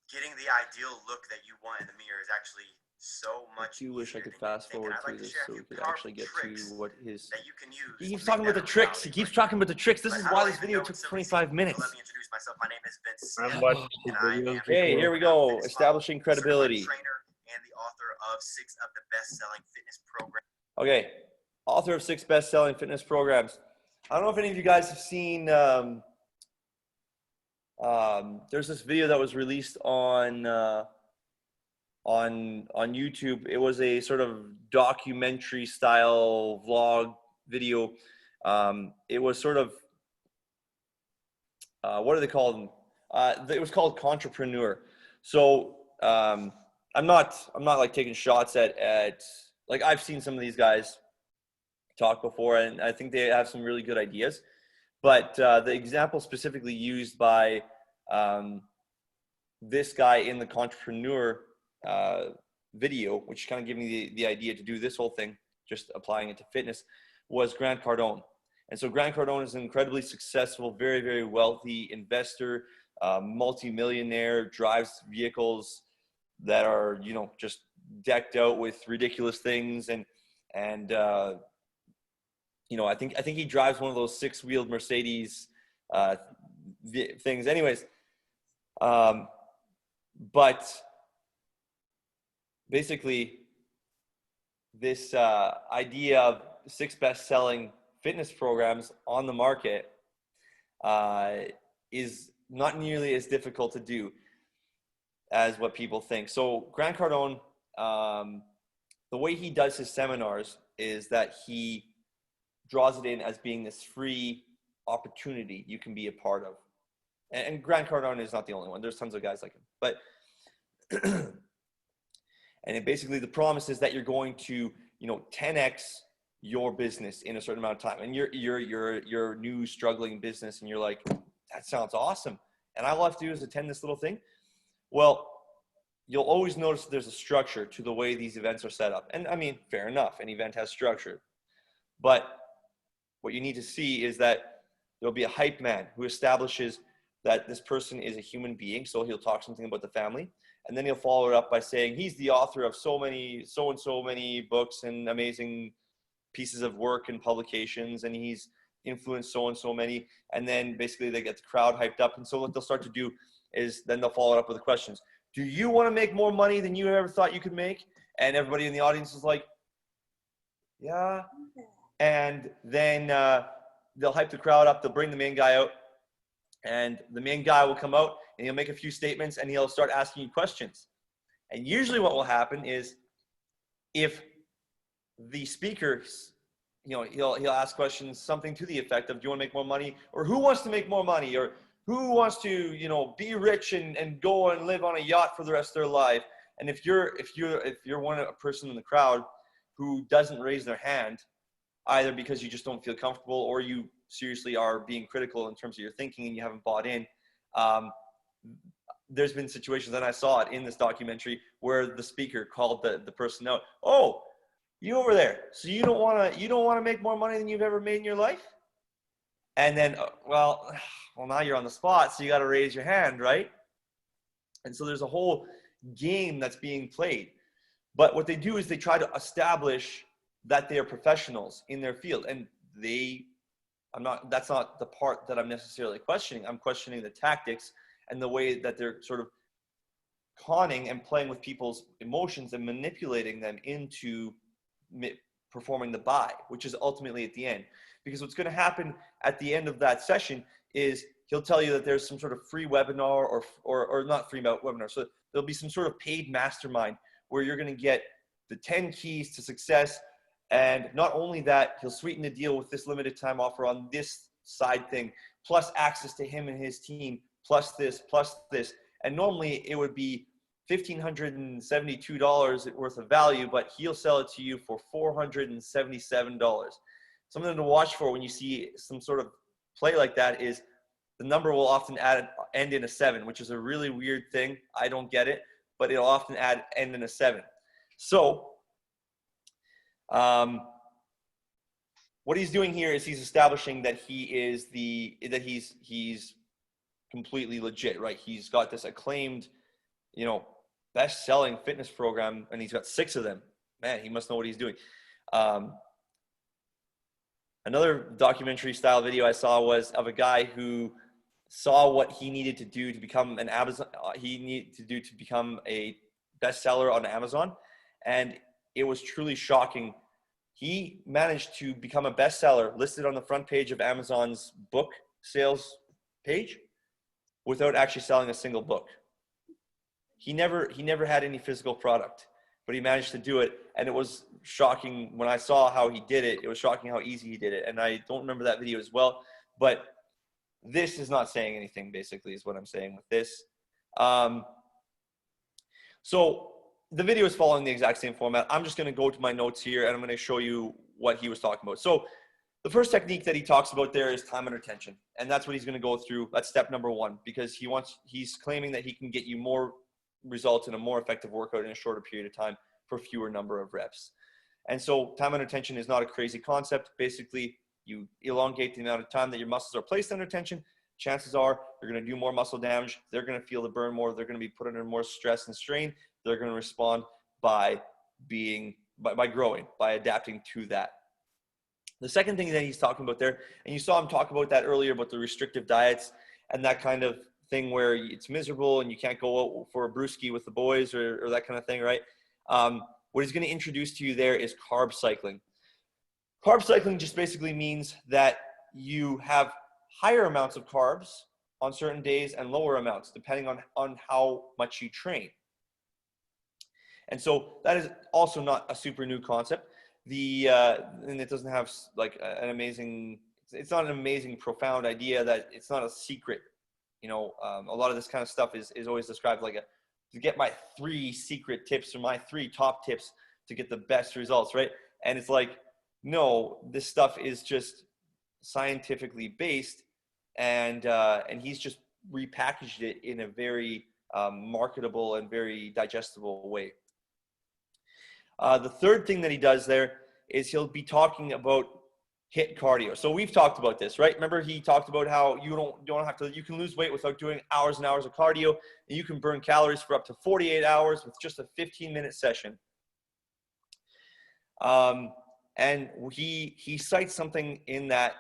Speaker 9: Getting the ideal look that you want in the mirror is actually so much.
Speaker 1: I do wish I
Speaker 9: easier
Speaker 1: could
Speaker 9: than you
Speaker 1: fast
Speaker 9: think. And
Speaker 1: forward
Speaker 9: I'd like
Speaker 1: through
Speaker 9: to
Speaker 1: this
Speaker 9: share a
Speaker 1: so we
Speaker 9: few
Speaker 1: could
Speaker 9: powerful
Speaker 1: actually get
Speaker 9: tricks
Speaker 1: to what his.
Speaker 9: that you can use.
Speaker 1: He keeps
Speaker 9: to
Speaker 1: talking
Speaker 9: make
Speaker 1: about the
Speaker 9: that a
Speaker 1: tricks. He
Speaker 9: reality
Speaker 1: keeps
Speaker 9: for you.
Speaker 1: talking about the tricks. This
Speaker 9: But
Speaker 1: is
Speaker 9: how do
Speaker 1: why
Speaker 9: I
Speaker 1: this
Speaker 9: even
Speaker 1: video
Speaker 9: know
Speaker 1: took
Speaker 9: it's so
Speaker 1: 25
Speaker 9: easy?
Speaker 1: minutes.
Speaker 9: Well, let me introduce myself. My name is Vince
Speaker 8: I've
Speaker 9: Smith,
Speaker 8: watched his
Speaker 9: and I
Speaker 8: videos
Speaker 9: am
Speaker 1: Okay,
Speaker 8: before.
Speaker 1: here we
Speaker 9: a
Speaker 1: go.
Speaker 9: fitness
Speaker 1: Establishing
Speaker 9: model, certified
Speaker 1: credibility.
Speaker 9: trainer, and the author of 6 of the best-selling fitness programs.
Speaker 1: Okay, author of 6 best-selling fitness programs. I don't know if any of you guys have seen. There's this video that was released on YouTube. It was a sort of documentary style vlog video. It was sort of what do they call them? It was called Entrepreneur. So I'm not like taking shots at like I've seen some of these guys talk before, and I think they have some really good ideas. But the example specifically used by this guy in the Entrepreneur video, which kind of gave me the idea to do this whole thing, just applying it to fitness, was Grant Cardone. And so Grant Cardone is an incredibly successful, very, very wealthy investor, multi-millionaire, drives vehicles that are, you know, just decked out with ridiculous things. And you know, I think he drives one of those 6-wheeled Mercedes things. Anyways, but basically this idea of 6 best-selling fitness programs on the market is not nearly as difficult to do as what people think. So Grant Cardone, the way he does his seminars is that he draws it in as being this free opportunity you can be a part of. And Grant Cardone is not the only one. There's tons of guys like him. But and it basically the promise is that you're going to, you know, 10x your business in a certain amount of time. And you're new struggling business and you're like, that sounds awesome. And all I have to do is attend this little thing. Well, you'll always notice there's a structure to the way these events are set up. And I mean, fair enough, an event has structure. But what you need to see is that there'll be a hype man who establishes that this person is a human being. So he'll talk something about the family. And then he'll follow it up by saying he's the author of so and so many books and amazing pieces of work and publications, and he's influenced so and so many. And then basically they get the crowd hyped up. And so what they'll start to do is then they'll follow it up with the questions. Do you want to make more money than you ever thought you could make? And everybody in the audience is like, yeah. And then they'll hype the crowd up. They'll bring the main guy out. And the main guy will come out and he'll make a few statements and he'll start asking you questions. And usually what will happen is if the speaker, you know, he'll ask questions, something to the effect of, do you want to make more money? Or who wants to make more money? Or who wants to, you know, be rich and go and live on a yacht for the rest of their life? And if you're a person in the crowd who doesn't raise their hand, either because you just don't feel comfortable or you seriously are being critical in terms of your thinking and you haven't bought in, there's been situations, and I saw it in this documentary, where the speaker called the person out. Oh, you over there. So you don't want to make more money than you've ever made in your life? And then, well, now you're on the spot, so you got to raise your hand, right? And so there's a whole game that's being played. But what they do is they try to establish that they are professionals in their field. And that's not the part that I'm necessarily questioning. I'm questioning the tactics and the way that they're sort of conning and playing with people's emotions and manipulating them into performing the buy, which is ultimately at the end. Because what's going to happen at the end of that session is he'll tell you that there's some sort of free webinar or not free webinar. So there'll be some sort of paid mastermind where you're going to get the 10 keys to success. And not only that, he'll sweeten the deal with this limited time offer on this side thing, plus access to him and his team, plus this. And normally it would be $1,572 worth of value, but he'll sell it to you for $477. Something to watch for when you see some sort of play like that is the number will often end in a 7, which is a really weird thing. I don't get it, but it'll often end in a 7. So what he's doing here is he's establishing that he's completely legit, right? He's got this acclaimed, you know, best-selling fitness program, and he's got 6 of them. Man, he must know what he's doing. Another documentary style video I saw was of a guy who saw what he needed to do to become an Amazon. He needed to do to become a bestseller on Amazon, and it was truly shocking. He managed to become a bestseller listed on the front page of Amazon's book sales page without actually selling a single book. He never had any physical product, but he managed to do it. And it was shocking when I saw how he did it. It was shocking how easy he did it. And I don't remember that video as well, but this is not saying anything, basically, is what I'm saying with this. So the video is following the exact same format. I'm just going to go to my notes here, and I'm going to show you what he was talking about. So the first technique that he talks about there is time under tension. And that's what he's going to go through. That's step number 1, because he's claiming that he can get you more results in a more effective workout in a shorter period of time for fewer number of reps. And so time under tension is not a crazy concept. Basically, you elongate the amount of time that your muscles are placed under tension. Chances are they're going to do more muscle damage. They're going to feel the burn more. They're going to be put under more stress and strain. They're going to respond by growing, by adapting to that. The second thing that he's talking about there, and you saw him talk about that earlier, about the restrictive diets and that kind of thing where it's miserable and you can't go out for a brewski with the boys or that kind of thing, right? What he's going to introduce to you there is carb cycling. Carb cycling just basically means that you have higher amounts of carbs on certain days and lower amounts depending on how much you train. And so that is also not a super new concept. And it doesn't have like an amazing, it's not an amazing, profound idea, that it's not a secret. A lot of this kind of stuff is always described like to get my 3 secret tips or my 3 top tips to get the best results, right? And it's like, no, this stuff is just scientifically based, and he's just repackaged it in a very marketable and very digestible way. The third thing that he does there is he'll be talking about HIIT cardio. So we've talked about this, right? Remember, he talked about how you you can lose weight without doing hours and hours of cardio, and you can burn calories for up to 48 hours with just a 15-minute session. And he cites something in that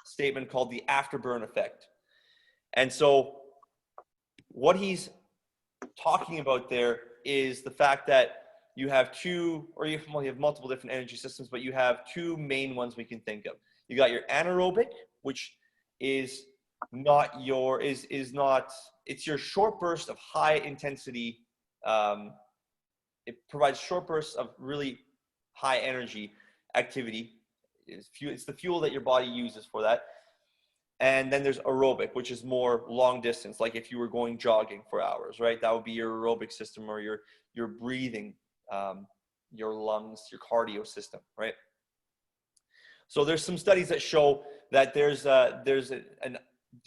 Speaker 1: statement called the afterburn effect. And so what he's talking about there is the fact that you have you have multiple different energy systems, but you have 2 main ones we can think of. You got your anaerobic, which is it's your short burst of high intensity. It provides short bursts of really high energy activity. It's the fuel that your body uses for that. And then there's aerobic, which is more long distance, like if you were going jogging for hours, right? That would be your aerobic system, or your breathing, your lungs, your cardio system, right? So there's some studies that show that due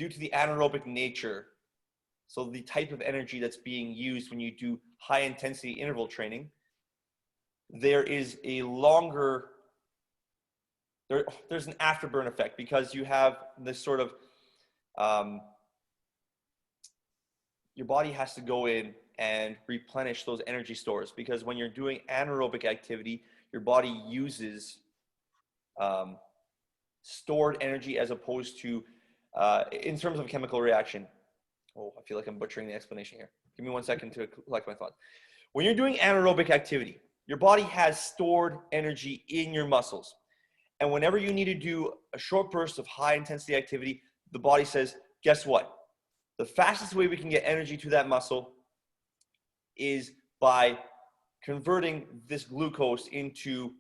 Speaker 1: to the anaerobic nature, so the type of energy that's being used when you do high intensity interval training, there's an afterburn effect, because you have this sort of, your body has to go in and replenish those energy stores, because when you're doing anaerobic activity, your body uses stored energy as opposed to, in terms of a chemical reaction. Oh, I feel like I'm butchering the explanation here. Give me 1 second to collect my thoughts. When you're doing anaerobic activity, your body has stored energy in your muscles. And whenever you need to do a short burst of high intensity activity, the body says, guess what? The fastest way we can get energy to that muscle is by converting this glucose into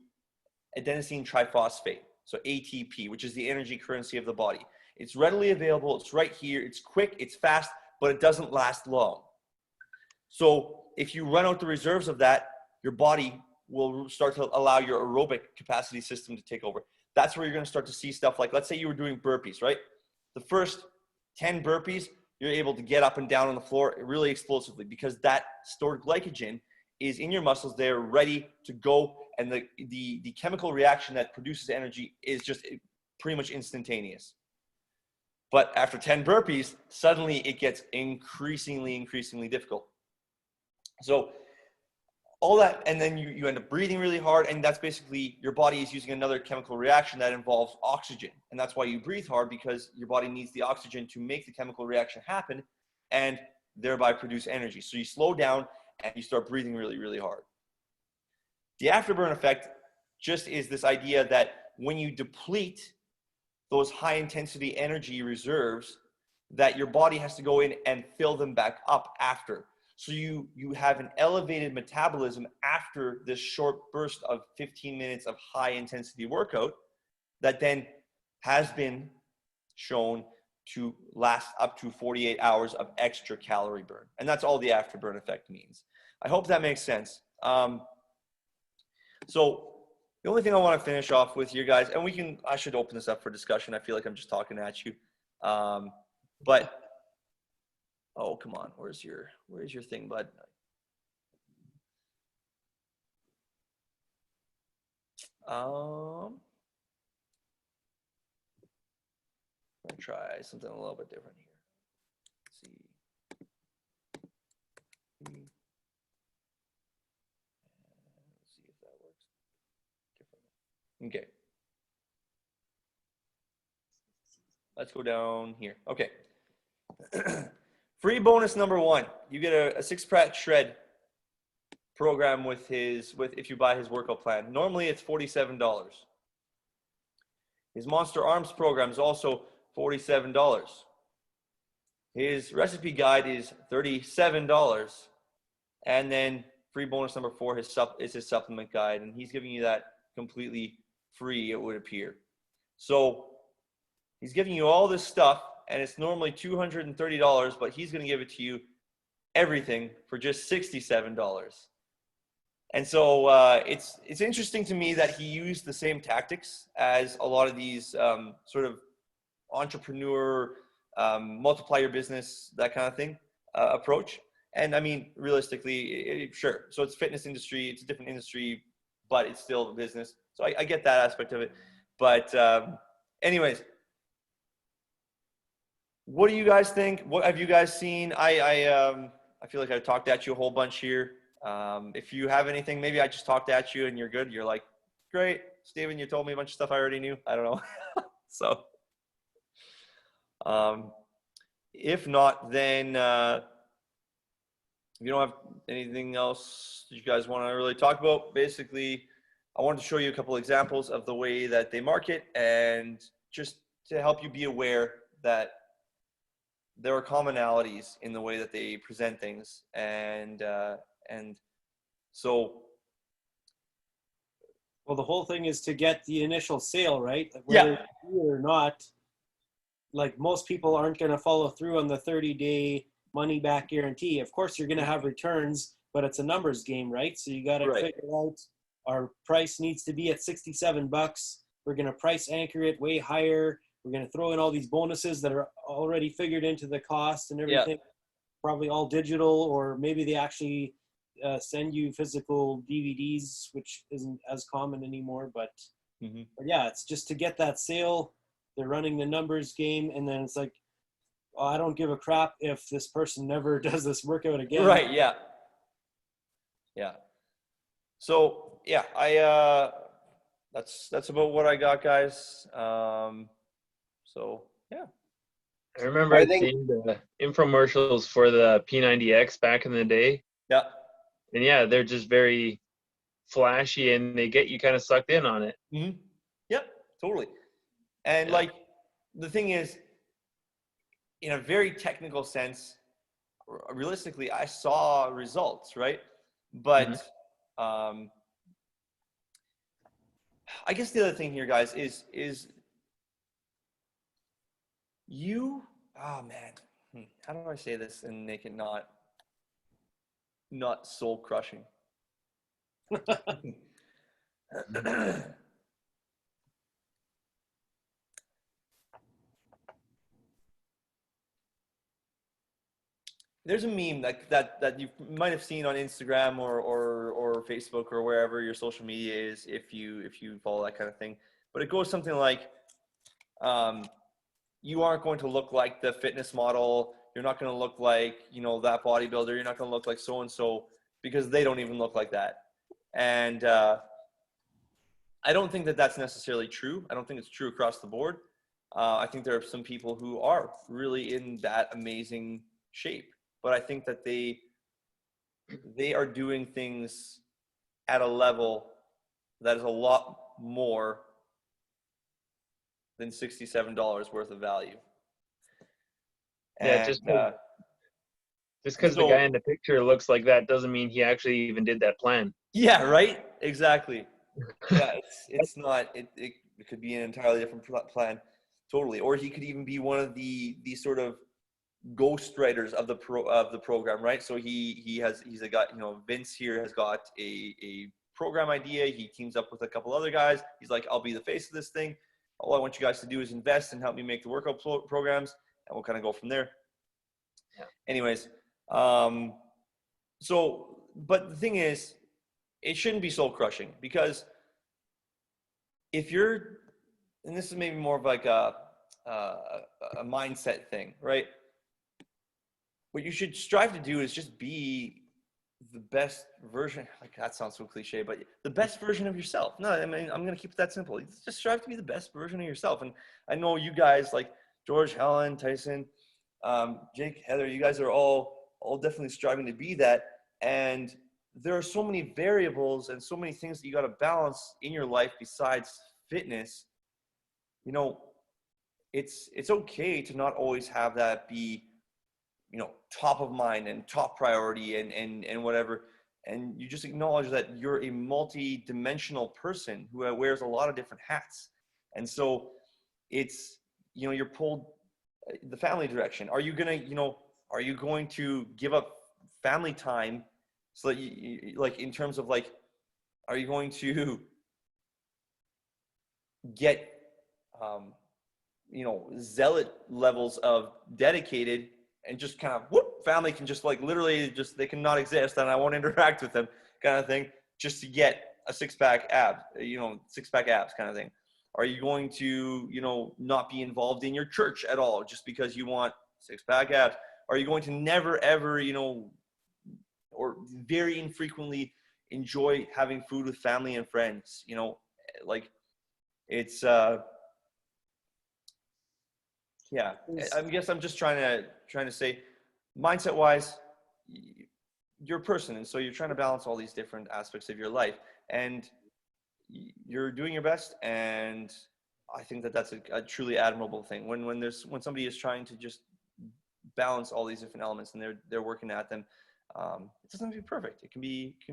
Speaker 1: adenosine triphosphate, so ATP, which is the energy currency of the body. It's readily available. It's right here. It's quick. It's fast, but it doesn't last long. So if you run out the reserves of that, your body will start to allow your aerobic capacity system to take over. That's where you're going to start to see stuff like, let's say you were doing burpees, right? The first 10 burpees, you're able to get up and down on the floor really explosively, because that stored glycogen is in your muscles. They're ready to go. And the chemical reaction that produces energy is just pretty much instantaneous. But after 10 burpees, suddenly it gets increasingly difficult. So all that, and then you end up breathing really hard, and that's basically your body is using another chemical reaction that involves oxygen. And that's why you breathe hard, because your body needs the oxygen to make the chemical reaction happen and thereby produce energy. So you slow down and you start breathing really, really hard. The afterburn effect just is this idea that when you deplete those high intensity energy reserves, that your body has to go in and fill them back up after. So you have an elevated metabolism after this short burst of 15 minutes of high intensity workout that then has been shown to last up to 48 hours of extra calorie burn. And that's all the afterburn effect means. I hope that makes sense. So the only thing I want to finish off with you guys, and I should open this up for discussion. I feel like I'm just talking at you. But oh, come on. Where's your thing, bud? I'm gonna try something a little bit different here. Let's see. Let's see if that works differently. Okay. Let's go down here. Okay. Free bonus number 1. You get a 6-pack shred program with if you buy his workout plan. Normally it's $47. His Monster Arms program is also $47. His recipe guide is $37. And then free bonus number 4 is his supplement guide, and he's giving you that completely free, it would appear. So he's giving you all this stuff, and it's normally $230, but he's going to give it to you everything for just $67. And so it's interesting to me that he used the same tactics as a lot of these sort of entrepreneur, multiply your business, that kind of thing approach. And I mean, realistically, sure. So it's fitness industry. It's a different industry, but it's still a business. So I get that aspect of it. But anyways, what do you guys think? What have you guys seen? I feel like I talked at you a whole bunch here. If you have anything, maybe I just talked at you and you're good. You're like, great, Steven, you told me a bunch of stuff I already knew. I don't know. So if not, then if you don't have anything else that you guys want to really talk about, basically, I wanted to show you a couple examples of the way that they market, and just to help you be aware that there are commonalities in the way that they present things. And so,
Speaker 2: Well, the whole thing is to get the initial sale, right?
Speaker 1: Yeah.
Speaker 2: Whether or not, like, most people aren't going to follow through on the 30-day money back guarantee. Of course, you're going to have returns, but it's a numbers game, right? So you got to
Speaker 1: Right.
Speaker 2: figure out our price needs to be at $67. We're going to price anchor it way higher. We're going to throw in all these bonuses that are already figured into the cost and everything. Probably all digital, or maybe they actually send you physical DVDs, which isn't as common anymore. But yeah, it's just to get that sale. They're running the numbers game, and then it's like, oh, I don't give a crap if this person never does this workout again.
Speaker 1: Right. Yeah. Yeah. So yeah, that's about what I got, guys. So yeah.
Speaker 8: I remember
Speaker 10: I think-
Speaker 8: seeing the infomercials for the P90X back in the day.
Speaker 1: Yeah.
Speaker 8: And yeah, they're just very flashy, and they get you kind of sucked in on it.
Speaker 1: Mm-hmm. Yep. Totally. And like, the thing is, in a very technical sense, realistically, I saw results, right? But I guess the other thing here, guys, is you, oh man, how do I say this and make it not soul crushing? There's a meme that you might have seen on Instagram or Facebook or wherever your social media is, if you follow that kind of thing. But it goes something like, you aren't going to look like the fitness model. You're not going to look like, that bodybuilder. You're not going to look like so-and-so. because they don't even look like that. And I don't think that that's necessarily true. I don't think it's true across the board. I think there are some people who are really in that amazing shape, but I think that they are doing things at a level that is a lot more than $67 worth of value.
Speaker 8: Yeah,
Speaker 1: And,
Speaker 8: just because the guy in the picture looks like that doesn't mean he actually even did that plan.
Speaker 1: yeah, right. Exactly. Yeah, it's not. It could be an entirely different plan, totally. Or he could even be one of the sort of ghost writers of the program, right? So he's a guy. You know, Vince here has got a program idea. He teams up with a couple other guys. He's like, I'll be the face of this thing. All I want you guys to do is invest and help me make the workout programs, and we'll kind of go from there.
Speaker 8: Yeah.
Speaker 1: Anyways, so, but the thing is, it shouldn't be soul crushing, because if you're, and this is maybe more of like a mindset thing, right? What you should strive to do is just be the best version. Like, that sounds so cliche, but the best version of yourself. No, I mean, I'm going to keep it that simple. Just strive to be the best version of yourself. And I know you guys, like George, Helen, Tyson, Jake, Heather, you guys are all definitely striving to be that. And there are so many variables and so many things that you got to balance in your life besides fitness. You know, it's okay to not always have that be, you know, top of mind and top priority and whatever. And you just acknowledge that you're a multi-dimensional person who wears a lot of different hats. And so it's, you know, you're pulled the family direction. Are you going to give up family time so that you like, in terms of like, are you going to get, you know, zealot levels of dedicated and just kind of family can just like literally just, they cannot exist and I won't interact with them kind of thing, just to get a six-pack abs kind of thing? Are you going to, you know, not be involved in your church at all just because you want six-pack abs? Are you going to never, ever, you know, or very infrequently enjoy having food with family and friends? You know, like, it's, yeah, I guess I'm just trying to say, mindset wise, you're a person. And so you're trying to balance all these different aspects of your life, and you're doing your best. And I think that that's a truly admirable thing when somebody is trying to just balance all these different elements and they're working at them. It doesn't have to be perfect. It can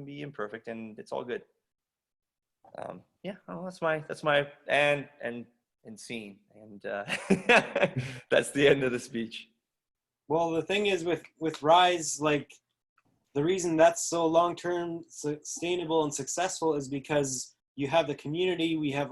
Speaker 1: be imperfect, and it's all good. Yeah, well, that's my and scene, and that's the end of the speech.
Speaker 2: Well, the thing is with Rise, like, the reason that's so long-term sustainable and successful is because you have the community, we have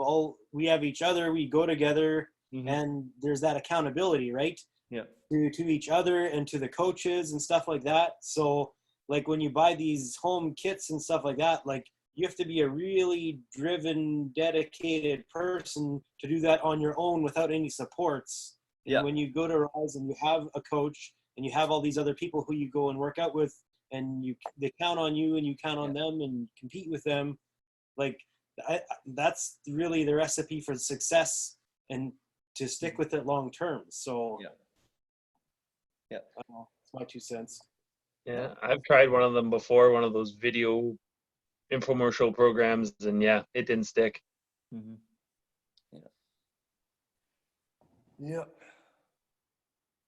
Speaker 2: each other, we go together, and there's that accountability, right?
Speaker 1: Yeah.
Speaker 2: To each other and to the coaches and stuff like that. So like when you buy these home kits and stuff like that, like, you have to be a really driven, dedicated person to do that on your own without any supports. And
Speaker 1: yeah.
Speaker 2: When you go to Rise and you have a coach and you have all these other people who you go and work out with, and they count on you and you count on them and compete with them, like, that's really the recipe for success and to stick with it long term. So I don't know, it's my 2 cents.
Speaker 8: Yeah, I've tried one of them before, one of those video infomercial programs, and yeah, it didn't stick.
Speaker 1: Yeah.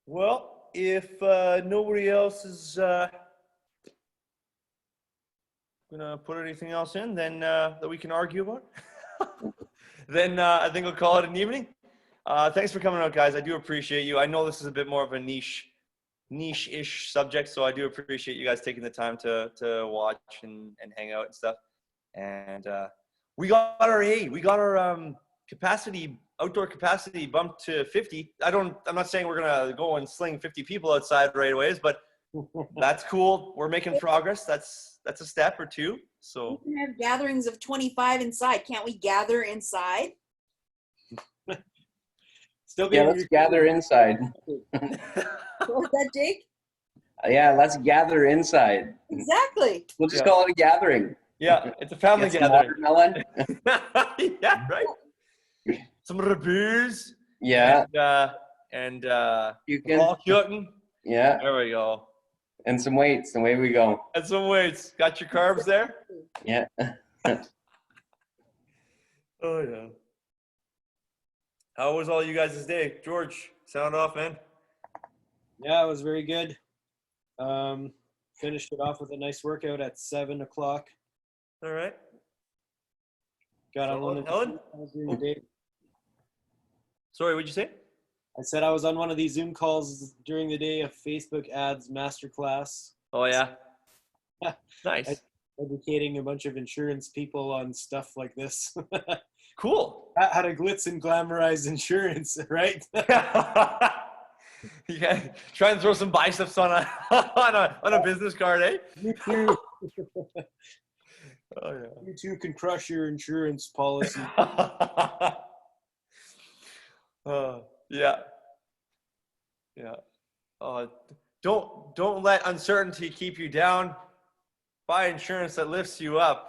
Speaker 1: Well, if nobody else is gonna put anything else in, then that we can argue about, then I think we'll call it an evening. Thanks for coming out, guys. I do appreciate you. I know this is a bit more of a niche-ish subject, so I do appreciate you guys taking the time to watch and hang out and stuff. And we got our outdoor capacity bumped to 50. I'm not saying we're gonna go and sling 50 people outside right away, but that's cool. We're making progress. That's a step or two. So
Speaker 3: we can have gatherings of 25 inside. Can't we gather inside?
Speaker 2: Still
Speaker 10: let's gather inside.
Speaker 3: What was that, Jake?
Speaker 10: Yeah, let's gather inside.
Speaker 3: Exactly.
Speaker 10: We'll just
Speaker 1: Yeah.
Speaker 10: call it a gathering.
Speaker 1: Yeah, it's a family
Speaker 10: Get some
Speaker 1: gathering.
Speaker 10: watermelon.
Speaker 1: Yeah, right. Some reviews.
Speaker 10: Yeah.
Speaker 1: And
Speaker 10: You can.
Speaker 1: Paul Kutton.
Speaker 10: Yeah.
Speaker 1: There we go.
Speaker 10: And some weights. Away we go.
Speaker 1: And some weights. Got your carbs there?
Speaker 10: Yeah.
Speaker 1: Oh yeah. How was all you guys' day? George, sound off, man.
Speaker 2: Yeah, it was very good. Finished it off with a nice workout at 7 o'clock.
Speaker 1: All right.
Speaker 2: Got on one of
Speaker 1: Helen?
Speaker 2: during the day.
Speaker 1: Sorry, what'd you say?
Speaker 2: I said I was on one of these Zoom calls during the day, a Facebook ads masterclass,
Speaker 1: Oh yeah. Nice.
Speaker 2: educating a bunch of insurance people on stuff like this.
Speaker 1: Cool.
Speaker 2: How to glitz and glamorize insurance, right?
Speaker 1: Yeah. Try and throw some biceps on a on a business card, eh?
Speaker 2: You too.
Speaker 1: Oh yeah.
Speaker 2: You too can crush your insurance policy.
Speaker 1: Yeah. Yeah. Don't let uncertainty keep you down. Buy insurance that lifts you up.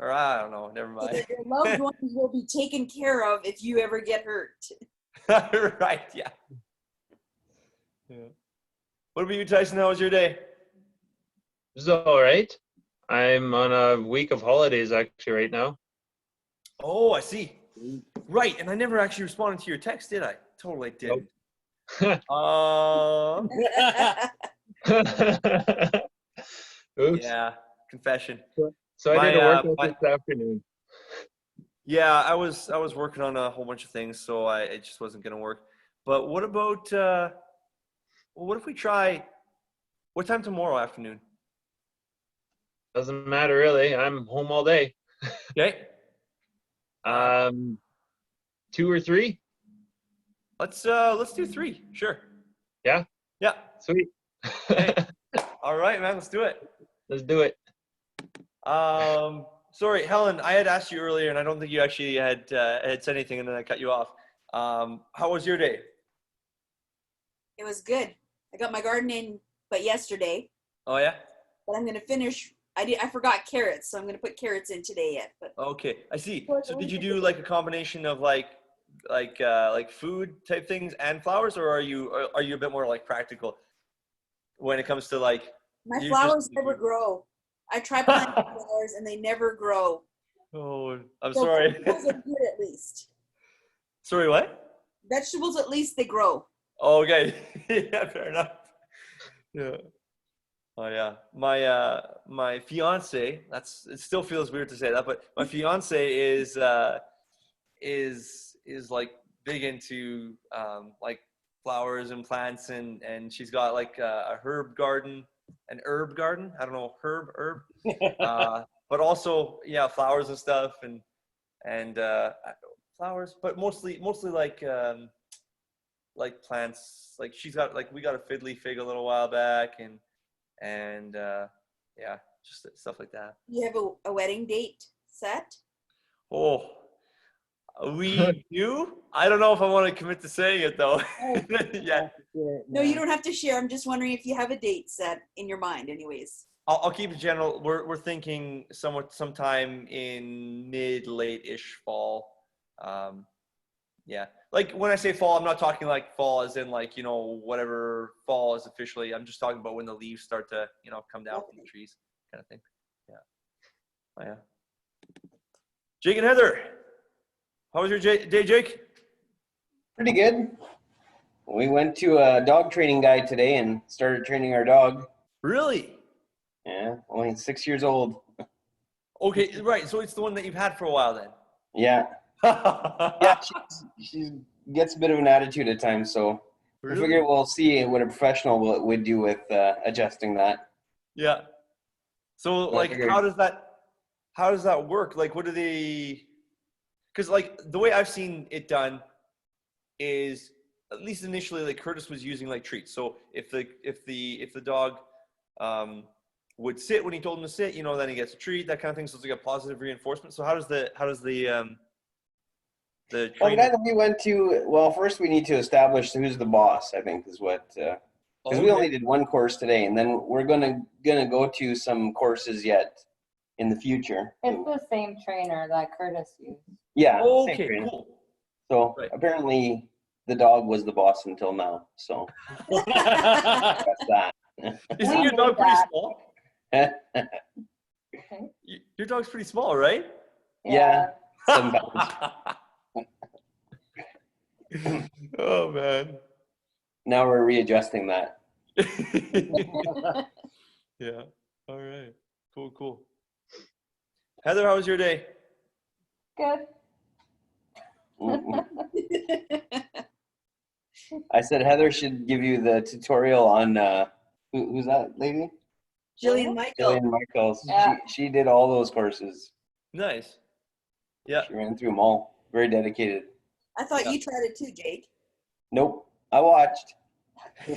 Speaker 1: Or I don't know. Never
Speaker 3: So
Speaker 1: mind.
Speaker 3: that your loved ones will be taken care of if you ever get hurt.
Speaker 1: Right. Yeah. Yeah. What about you, Tyson? How was your day?
Speaker 8: This is all right. I'm on a week of holidays actually right now.
Speaker 1: Oh, I see. Right, and I never actually responded to your text, did I? Totally did.
Speaker 8: Oops.
Speaker 1: Yeah, confession.
Speaker 8: So I did a
Speaker 1: My,
Speaker 8: workout this afternoon.
Speaker 1: Yeah, I was working on a whole bunch of things, so it just wasn't gonna work. But what about what if we try? What time tomorrow afternoon?
Speaker 8: Doesn't matter really. I'm home all day.
Speaker 1: Okay,
Speaker 8: 2 or 3?
Speaker 1: let's do 3. Sure.
Speaker 8: Yeah.
Speaker 1: Yeah.
Speaker 8: Sweet.
Speaker 1: Hey. All right, man. Let's do it.
Speaker 8: Let's do it.
Speaker 1: Sorry, Helen. I had asked you earlier, and I don't think you actually had said anything, and then I cut you off. How was your day?
Speaker 3: It was good. I got my garden in, but yesterday.
Speaker 1: Oh yeah.
Speaker 3: But I'm gonna finish. I forgot carrots, so I'm gonna put carrots in today yet. But
Speaker 1: Okay, I see. So did you do like a combination of like food type things and flowers, or are you a bit more like practical when it comes to like?
Speaker 3: my
Speaker 1: you
Speaker 3: flowers
Speaker 1: just-
Speaker 3: never grow. I try planting flowers and they never grow.
Speaker 1: Oh, I'm
Speaker 3: So
Speaker 1: sorry.
Speaker 3: vegetables are good at least.
Speaker 1: Sorry, what?
Speaker 3: Vegetables at least they grow.
Speaker 1: Oh, okay. Yeah, fair enough. Yeah. Oh yeah. My fiance, it still feels weird to say that, but my fiance is like big into like flowers and plants, and she's got like a herb garden, an herb garden. I don't know, herb. But also flowers and stuff and flowers, but mostly like plants. Like she's got we got a fiddly fig a little while back and just stuff like that.
Speaker 3: You have a wedding date set?
Speaker 1: Oh, we do. I don't know if I want to commit to saying it though. Yeah,
Speaker 3: No, you don't have to share. I'm just wondering if you have a date set in your mind, anyways.
Speaker 1: I'll keep it general. We're thinking sometime in late-ish fall. Yeah, like when I say fall, I'm not talking like fall as in like whatever fall is officially. I'm just talking about when the leaves start to come down from the trees, kind of thing. Yeah. Oh yeah. Jake and Heather, how was your day, Jake?
Speaker 10: Pretty good. We went to a dog training guy today and started training our dog.
Speaker 1: Really?
Speaker 10: Yeah, only 6 years old.
Speaker 1: Okay, right. So it's the one that you've had for a while then.
Speaker 10: Yeah. Yeah, she gets a bit of an attitude at times, so
Speaker 1: Really?
Speaker 10: we figure we'll see what a professional would do with adjusting that.
Speaker 1: Yeah. So
Speaker 10: Well, I
Speaker 1: like,
Speaker 10: figured-
Speaker 1: how does that work? Like, what do they? Because like the way I've seen it done is, at least initially, like Curtis was using like treats. So if the dog would sit when he told him to sit, then he gets a treat, that kind of thing. So it's like a positive reinforcement. So how does the
Speaker 10: Well, the guy that we went to, well, first we need to establish who's the boss, I think is what because we only did one course today, and then we're gonna go to some courses yet in the future.
Speaker 11: It's the same trainer that Curtis used.
Speaker 10: Yeah. same
Speaker 1: Okay,
Speaker 10: trainer.
Speaker 1: cool.
Speaker 10: So apparently the dog was the boss until now. So that's that.
Speaker 1: Isn't your dog pretty small?
Speaker 11: Okay.
Speaker 1: Your dog's pretty small, right?
Speaker 10: Yeah. 7 pounds.
Speaker 1: Oh man.
Speaker 10: Now we're readjusting that.
Speaker 1: Yeah. All right. Cool. Heather, how was your day?
Speaker 11: Good.
Speaker 10: I said Heather should give you the tutorial on who's that lady?
Speaker 3: Jillian Michael.
Speaker 10: Jillian Michaels.
Speaker 11: Yeah.
Speaker 10: She did all those courses.
Speaker 1: Nice. Yeah.
Speaker 10: She ran through them all. Very dedicated.
Speaker 3: I thought you tried it too, Jake.
Speaker 10: Nope. I watched. I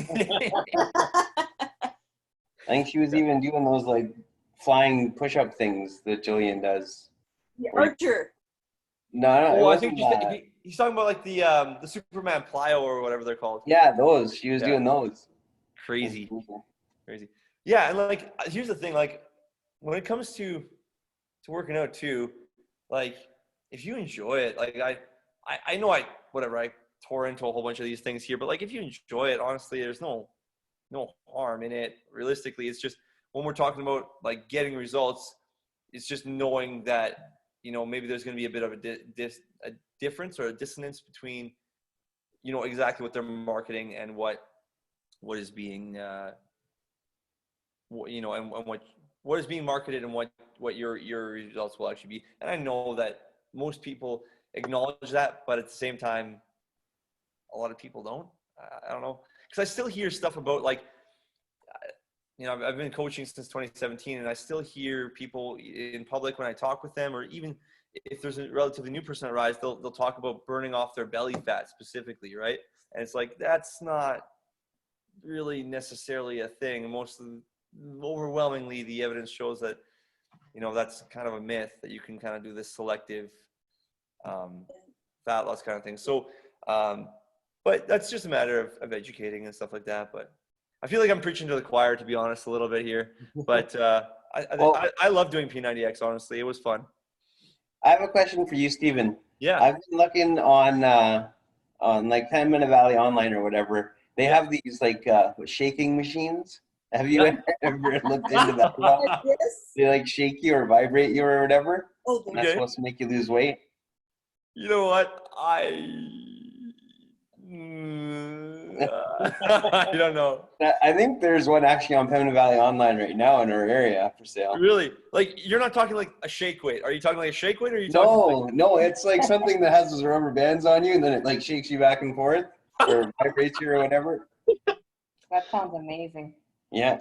Speaker 10: think she was even doing those like flying push-up things that Jillian does.
Speaker 3: The Archer.
Speaker 10: No, it
Speaker 1: Oh, I
Speaker 10: wasn't
Speaker 1: think
Speaker 10: that.
Speaker 1: he's talking about like the Superman plyo or whatever they're called.
Speaker 10: Yeah, those. She was doing those.
Speaker 1: Crazy. Yeah, and like here's the thing, like when it comes to working out too, like if you enjoy it, like I know I tore into a whole bunch of these things here, but like if you enjoy it, honestly, there's no harm in it. Realistically, it's just when we're talking about like getting results, it's just knowing that, you know, maybe there's going to be a bit of a difference or a dissonance between, you know, exactly what they're marketing and what is being you know, and what is being marketed and what your results will actually be. And I know that most people acknowledge that, but at the same time, a lot of people don't. I don't know, because I still hear stuff about like, you know, I've been coaching since 2017, and I still hear people in public when I talk with them, or even if there's a relatively new person that rise, they'll talk about burning off their belly fat specifically, right? And it's like that's not really necessarily a thing. Overwhelmingly, the evidence shows that, you know, that's kind of a myth, that you can kind of do this selective fat loss kind of thing. So, but that's just a matter of educating and stuff like that. But I feel like I'm preaching to the choir, to be honest, a little bit here. But I love doing P90X, honestly. It was fun.
Speaker 10: I have a question for you, Steven.
Speaker 1: Yeah.
Speaker 10: I've been looking on like 10-Minute Valley Online or whatever. They have these like shaking machines. Have you ever looked into that at all?
Speaker 3: Yes.
Speaker 10: They like shake you or vibrate you or whatever.
Speaker 3: Oh,
Speaker 10: And that's supposed to make you lose weight.
Speaker 1: You know what? I don't know.
Speaker 10: I think there's one actually on 10-Minute Valley Online right now in our area for sale.
Speaker 1: Really? Like, you're not talking like a shake weight. Are you talking like a shake weight, or are you talking
Speaker 10: No, it's like something that has those rubber bands on you, and then it like shakes you back and forth or vibrates you or whatever.
Speaker 11: That sounds amazing.
Speaker 10: Yeah.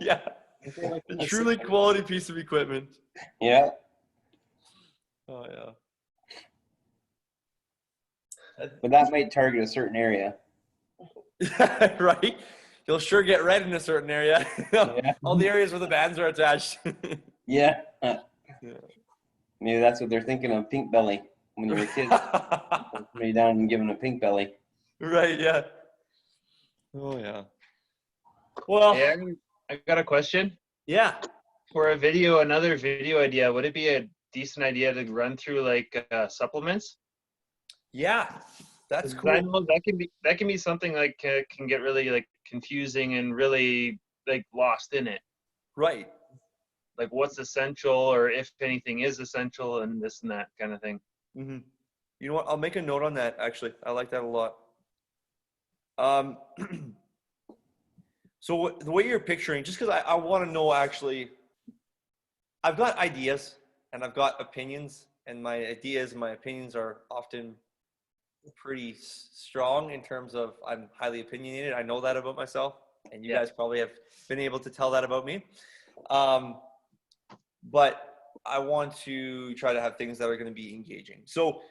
Speaker 1: Yeah. A truly quality piece of equipment.
Speaker 10: Yeah.
Speaker 1: Oh yeah.
Speaker 10: But that might target a certain area.
Speaker 1: Right? You'll sure get red in a certain area.
Speaker 10: Yeah.
Speaker 1: All the areas where the bands are attached.
Speaker 10: Yeah. Maybe that's what they're thinking of, pink belly, when you were a kid. Somebody down and giving a pink belly.
Speaker 1: Right, yeah. Oh yeah. Well,
Speaker 8: yeah, I got a question.
Speaker 1: Yeah.
Speaker 8: For another video idea, would it be a decent idea to run through like supplements?
Speaker 1: Yeah, that's cool.
Speaker 8: I know that can be something like can get really like confusing and really like lost in it.
Speaker 1: Right.
Speaker 8: Like what's essential, or if anything is essential, and this and that kind of thing.
Speaker 1: Mm-hmm. You know what? I'll make a note on that. Actually, I like that a lot. So the way you're picturing, just because I want to know, actually, I've got ideas and I've got opinions, and my ideas and my opinions are often pretty strong in terms of I'm highly opinionated. I know that about myself, and you guys probably have been able to tell that about me. But I want to try to have things that are going to be engaging. So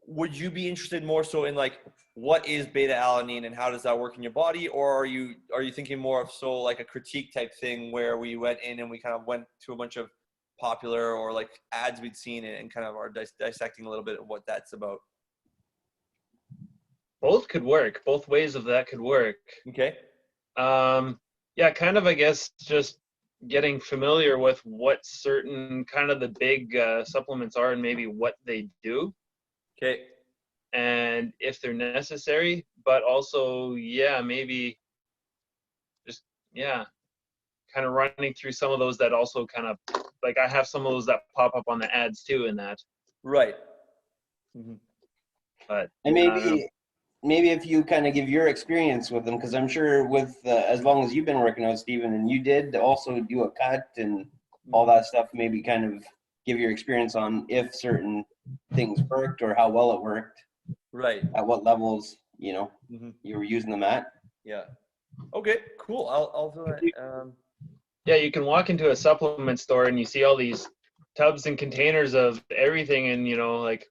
Speaker 1: would you be interested more so in like, what is beta alanine and how does that work in your body? Or are you thinking more of so like a critique type thing where we went in and we kind of went to a bunch of popular or like ads we'd seen and kind of are dissecting a little bit of what that's about?
Speaker 8: Both could work. Both ways of that could work.
Speaker 1: Okay.
Speaker 8: Yeah, kind of, I guess, just getting familiar with what certain kind of the big supplements are and maybe what they do
Speaker 1: Okay.
Speaker 8: and if they're necessary, but also, yeah, maybe just, yeah, kind of running through some of those that also kind of, like I have some of those that pop up on the ads too in that.
Speaker 1: Right.
Speaker 8: But
Speaker 10: And
Speaker 8: I don't know.
Speaker 10: maybe if you kind of give your experience with them, because I'm sure with as long as you've been working out, Stephen, and you did also do a cut and all that stuff, maybe kind of give your experience on if certain things worked or how well it worked,
Speaker 1: Right.
Speaker 10: at what levels, you know, you were using them at.
Speaker 1: Yeah. Okay, cool. I'll do that.
Speaker 8: Yeah, you can walk into a supplement store and you see all these tubs and containers of everything, and you know, like,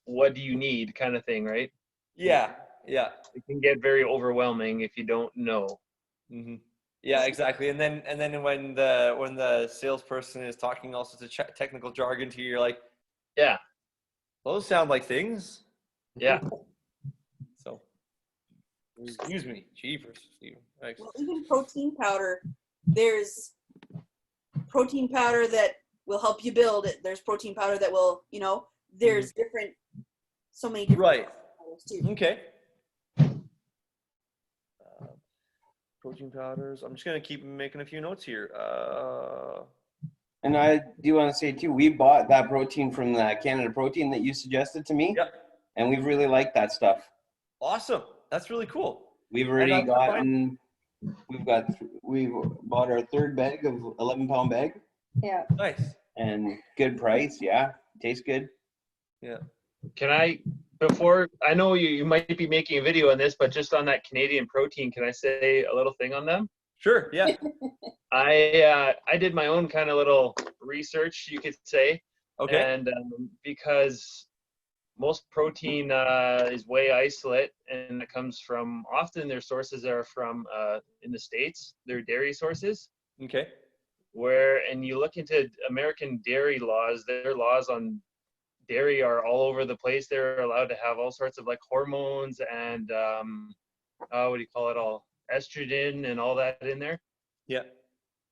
Speaker 8: what do you need, kind of thing, right?
Speaker 1: Yeah. Yeah.
Speaker 8: It can get very overwhelming if you don't know.
Speaker 1: Yeah, exactly. And then when the salesperson is talking all sorts of technical jargon to you, you're like,
Speaker 8: yeah,
Speaker 1: those sound like things.
Speaker 8: Yeah.
Speaker 1: So, excuse me, jeepers, Stephen. Thanks.
Speaker 3: Well, even protein powder, there's protein powder that will help you build it. There's protein powder that will, there's different, so many different
Speaker 1: Right.
Speaker 3: powders too.
Speaker 1: Okay. Protein powders. I'm just gonna keep making a few notes here.
Speaker 10: And I do want to say too, we bought that protein from the Canada Protein that you suggested to me.
Speaker 1: Yep.
Speaker 10: And we've really liked that stuff.
Speaker 1: Awesome. That's really cool.
Speaker 10: We've already gotten, we've bought our third bag of 11-pound bag.
Speaker 11: Yeah.
Speaker 1: Nice.
Speaker 10: And good price. Yeah. Tastes good.
Speaker 1: Yeah.
Speaker 8: Can I, before, I know you might be making a video on this, but just on that Canadian Protein, can I say a little thing on them?
Speaker 1: Sure. Yeah.
Speaker 8: I did my own kind of little research, you could say.
Speaker 1: Okay.
Speaker 8: And because most protein is whey isolate, and it comes from, often their sources are from in the States, their dairy sources.
Speaker 1: Okay.
Speaker 8: And you look into American dairy laws, their laws on dairy are all over the place. They're allowed to have all sorts of like hormones and what do you call it all? Estrogen and all that in there.
Speaker 1: Yeah.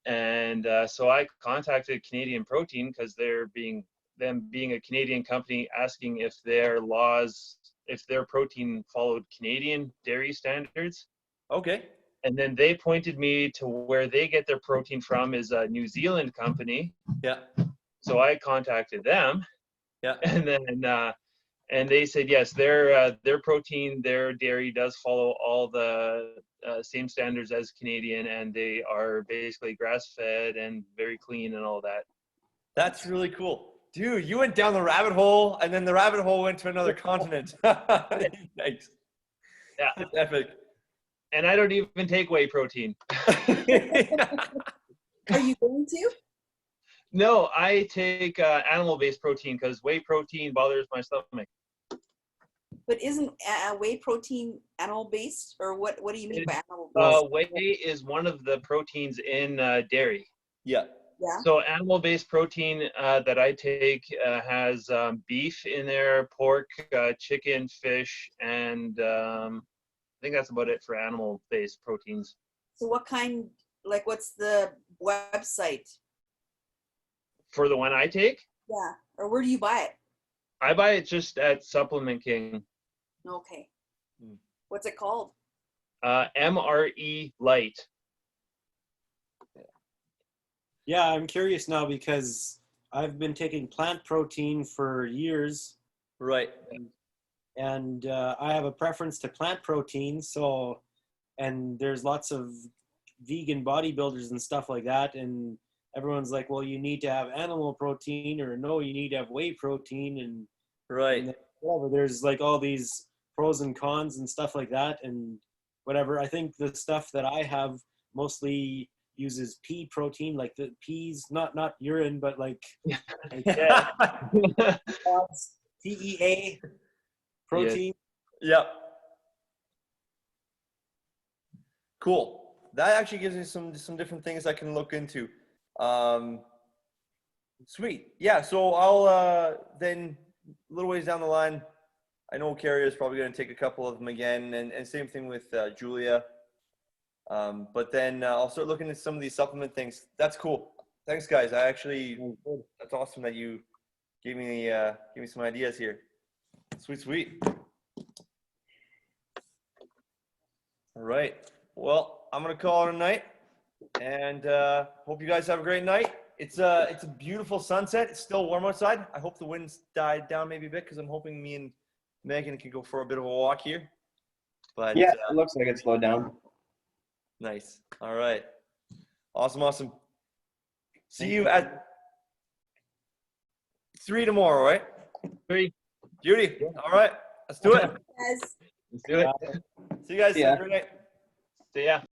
Speaker 8: And so I contacted Canadian Protein because being a Canadian company, asking if their laws, if their protein followed Canadian dairy standards.
Speaker 1: Okay.
Speaker 8: And then they pointed me to where they get their protein from is a New Zealand company.
Speaker 1: Yeah.
Speaker 8: So I contacted them.
Speaker 1: Yeah.
Speaker 8: And then and they said yes, their protein, their dairy does follow all the same standards as Canadian, and they are basically grass-fed and very clean and all that.
Speaker 1: That's really cool. Dude, you went down the rabbit hole, and then the rabbit hole went to another continent. Nice.
Speaker 8: Yeah.
Speaker 1: That's epic.
Speaker 8: And I don't even take whey protein.
Speaker 3: Are you going to?
Speaker 8: No, I take animal-based protein because whey protein bothers my stomach.
Speaker 3: But isn't whey protein animal-based? Or what do you mean by animal-based?
Speaker 8: Whey is one of the proteins in dairy.
Speaker 1: Yeah.
Speaker 3: Yeah.
Speaker 8: So animal-based protein that I take has beef in there, pork, chicken, fish, and I think that's about it for animal-based proteins.
Speaker 3: So what kind, like what's the website?
Speaker 8: For the one I take?
Speaker 3: Yeah. Or where do you buy it?
Speaker 8: I buy it just at Supplement King.
Speaker 3: Okay. What's it called?
Speaker 8: MRE Light.
Speaker 2: Yeah, I'm curious now because I've been taking plant protein for years.
Speaker 1: Right.
Speaker 2: And I have a preference to plant protein. So, and there's lots of vegan bodybuilders and stuff like that. And everyone's like, well, you need to have animal protein, or no, you need to have whey protein. And
Speaker 1: right.
Speaker 2: And whatever. There's like all these pros and cons and stuff like that. And whatever. I think the stuff that I have mostly uses pea protein, like the peas, not urine, but like PEA protein.
Speaker 1: Yep. Cool. That actually gives me some different things I can look into. Sweet. Yeah. So I'll then a little ways down the line, I know Carrie is probably going to take a couple of them again, and same thing with Julia. But then I'll start looking at some of these supplement things. That's cool. Thanks, guys. That's awesome that you gave me some ideas here. Sweet. All right. Well, I'm gonna call it a night, and hope you guys have a great night. It's a beautiful sunset. It's still warm outside. I hope the wind's died down maybe a bit because I'm hoping me and Megan can go for a bit of a walk here. But
Speaker 10: Yeah, it looks like it slowed down.
Speaker 1: nice. All right. Awesome. See you at 3 tomorrow, right?
Speaker 8: 3.
Speaker 1: Beauty. All right. Let's do it.
Speaker 3: Guys.
Speaker 8: Let's do it.
Speaker 1: See you guys.
Speaker 10: Yeah.
Speaker 1: Have a great night.
Speaker 8: See ya.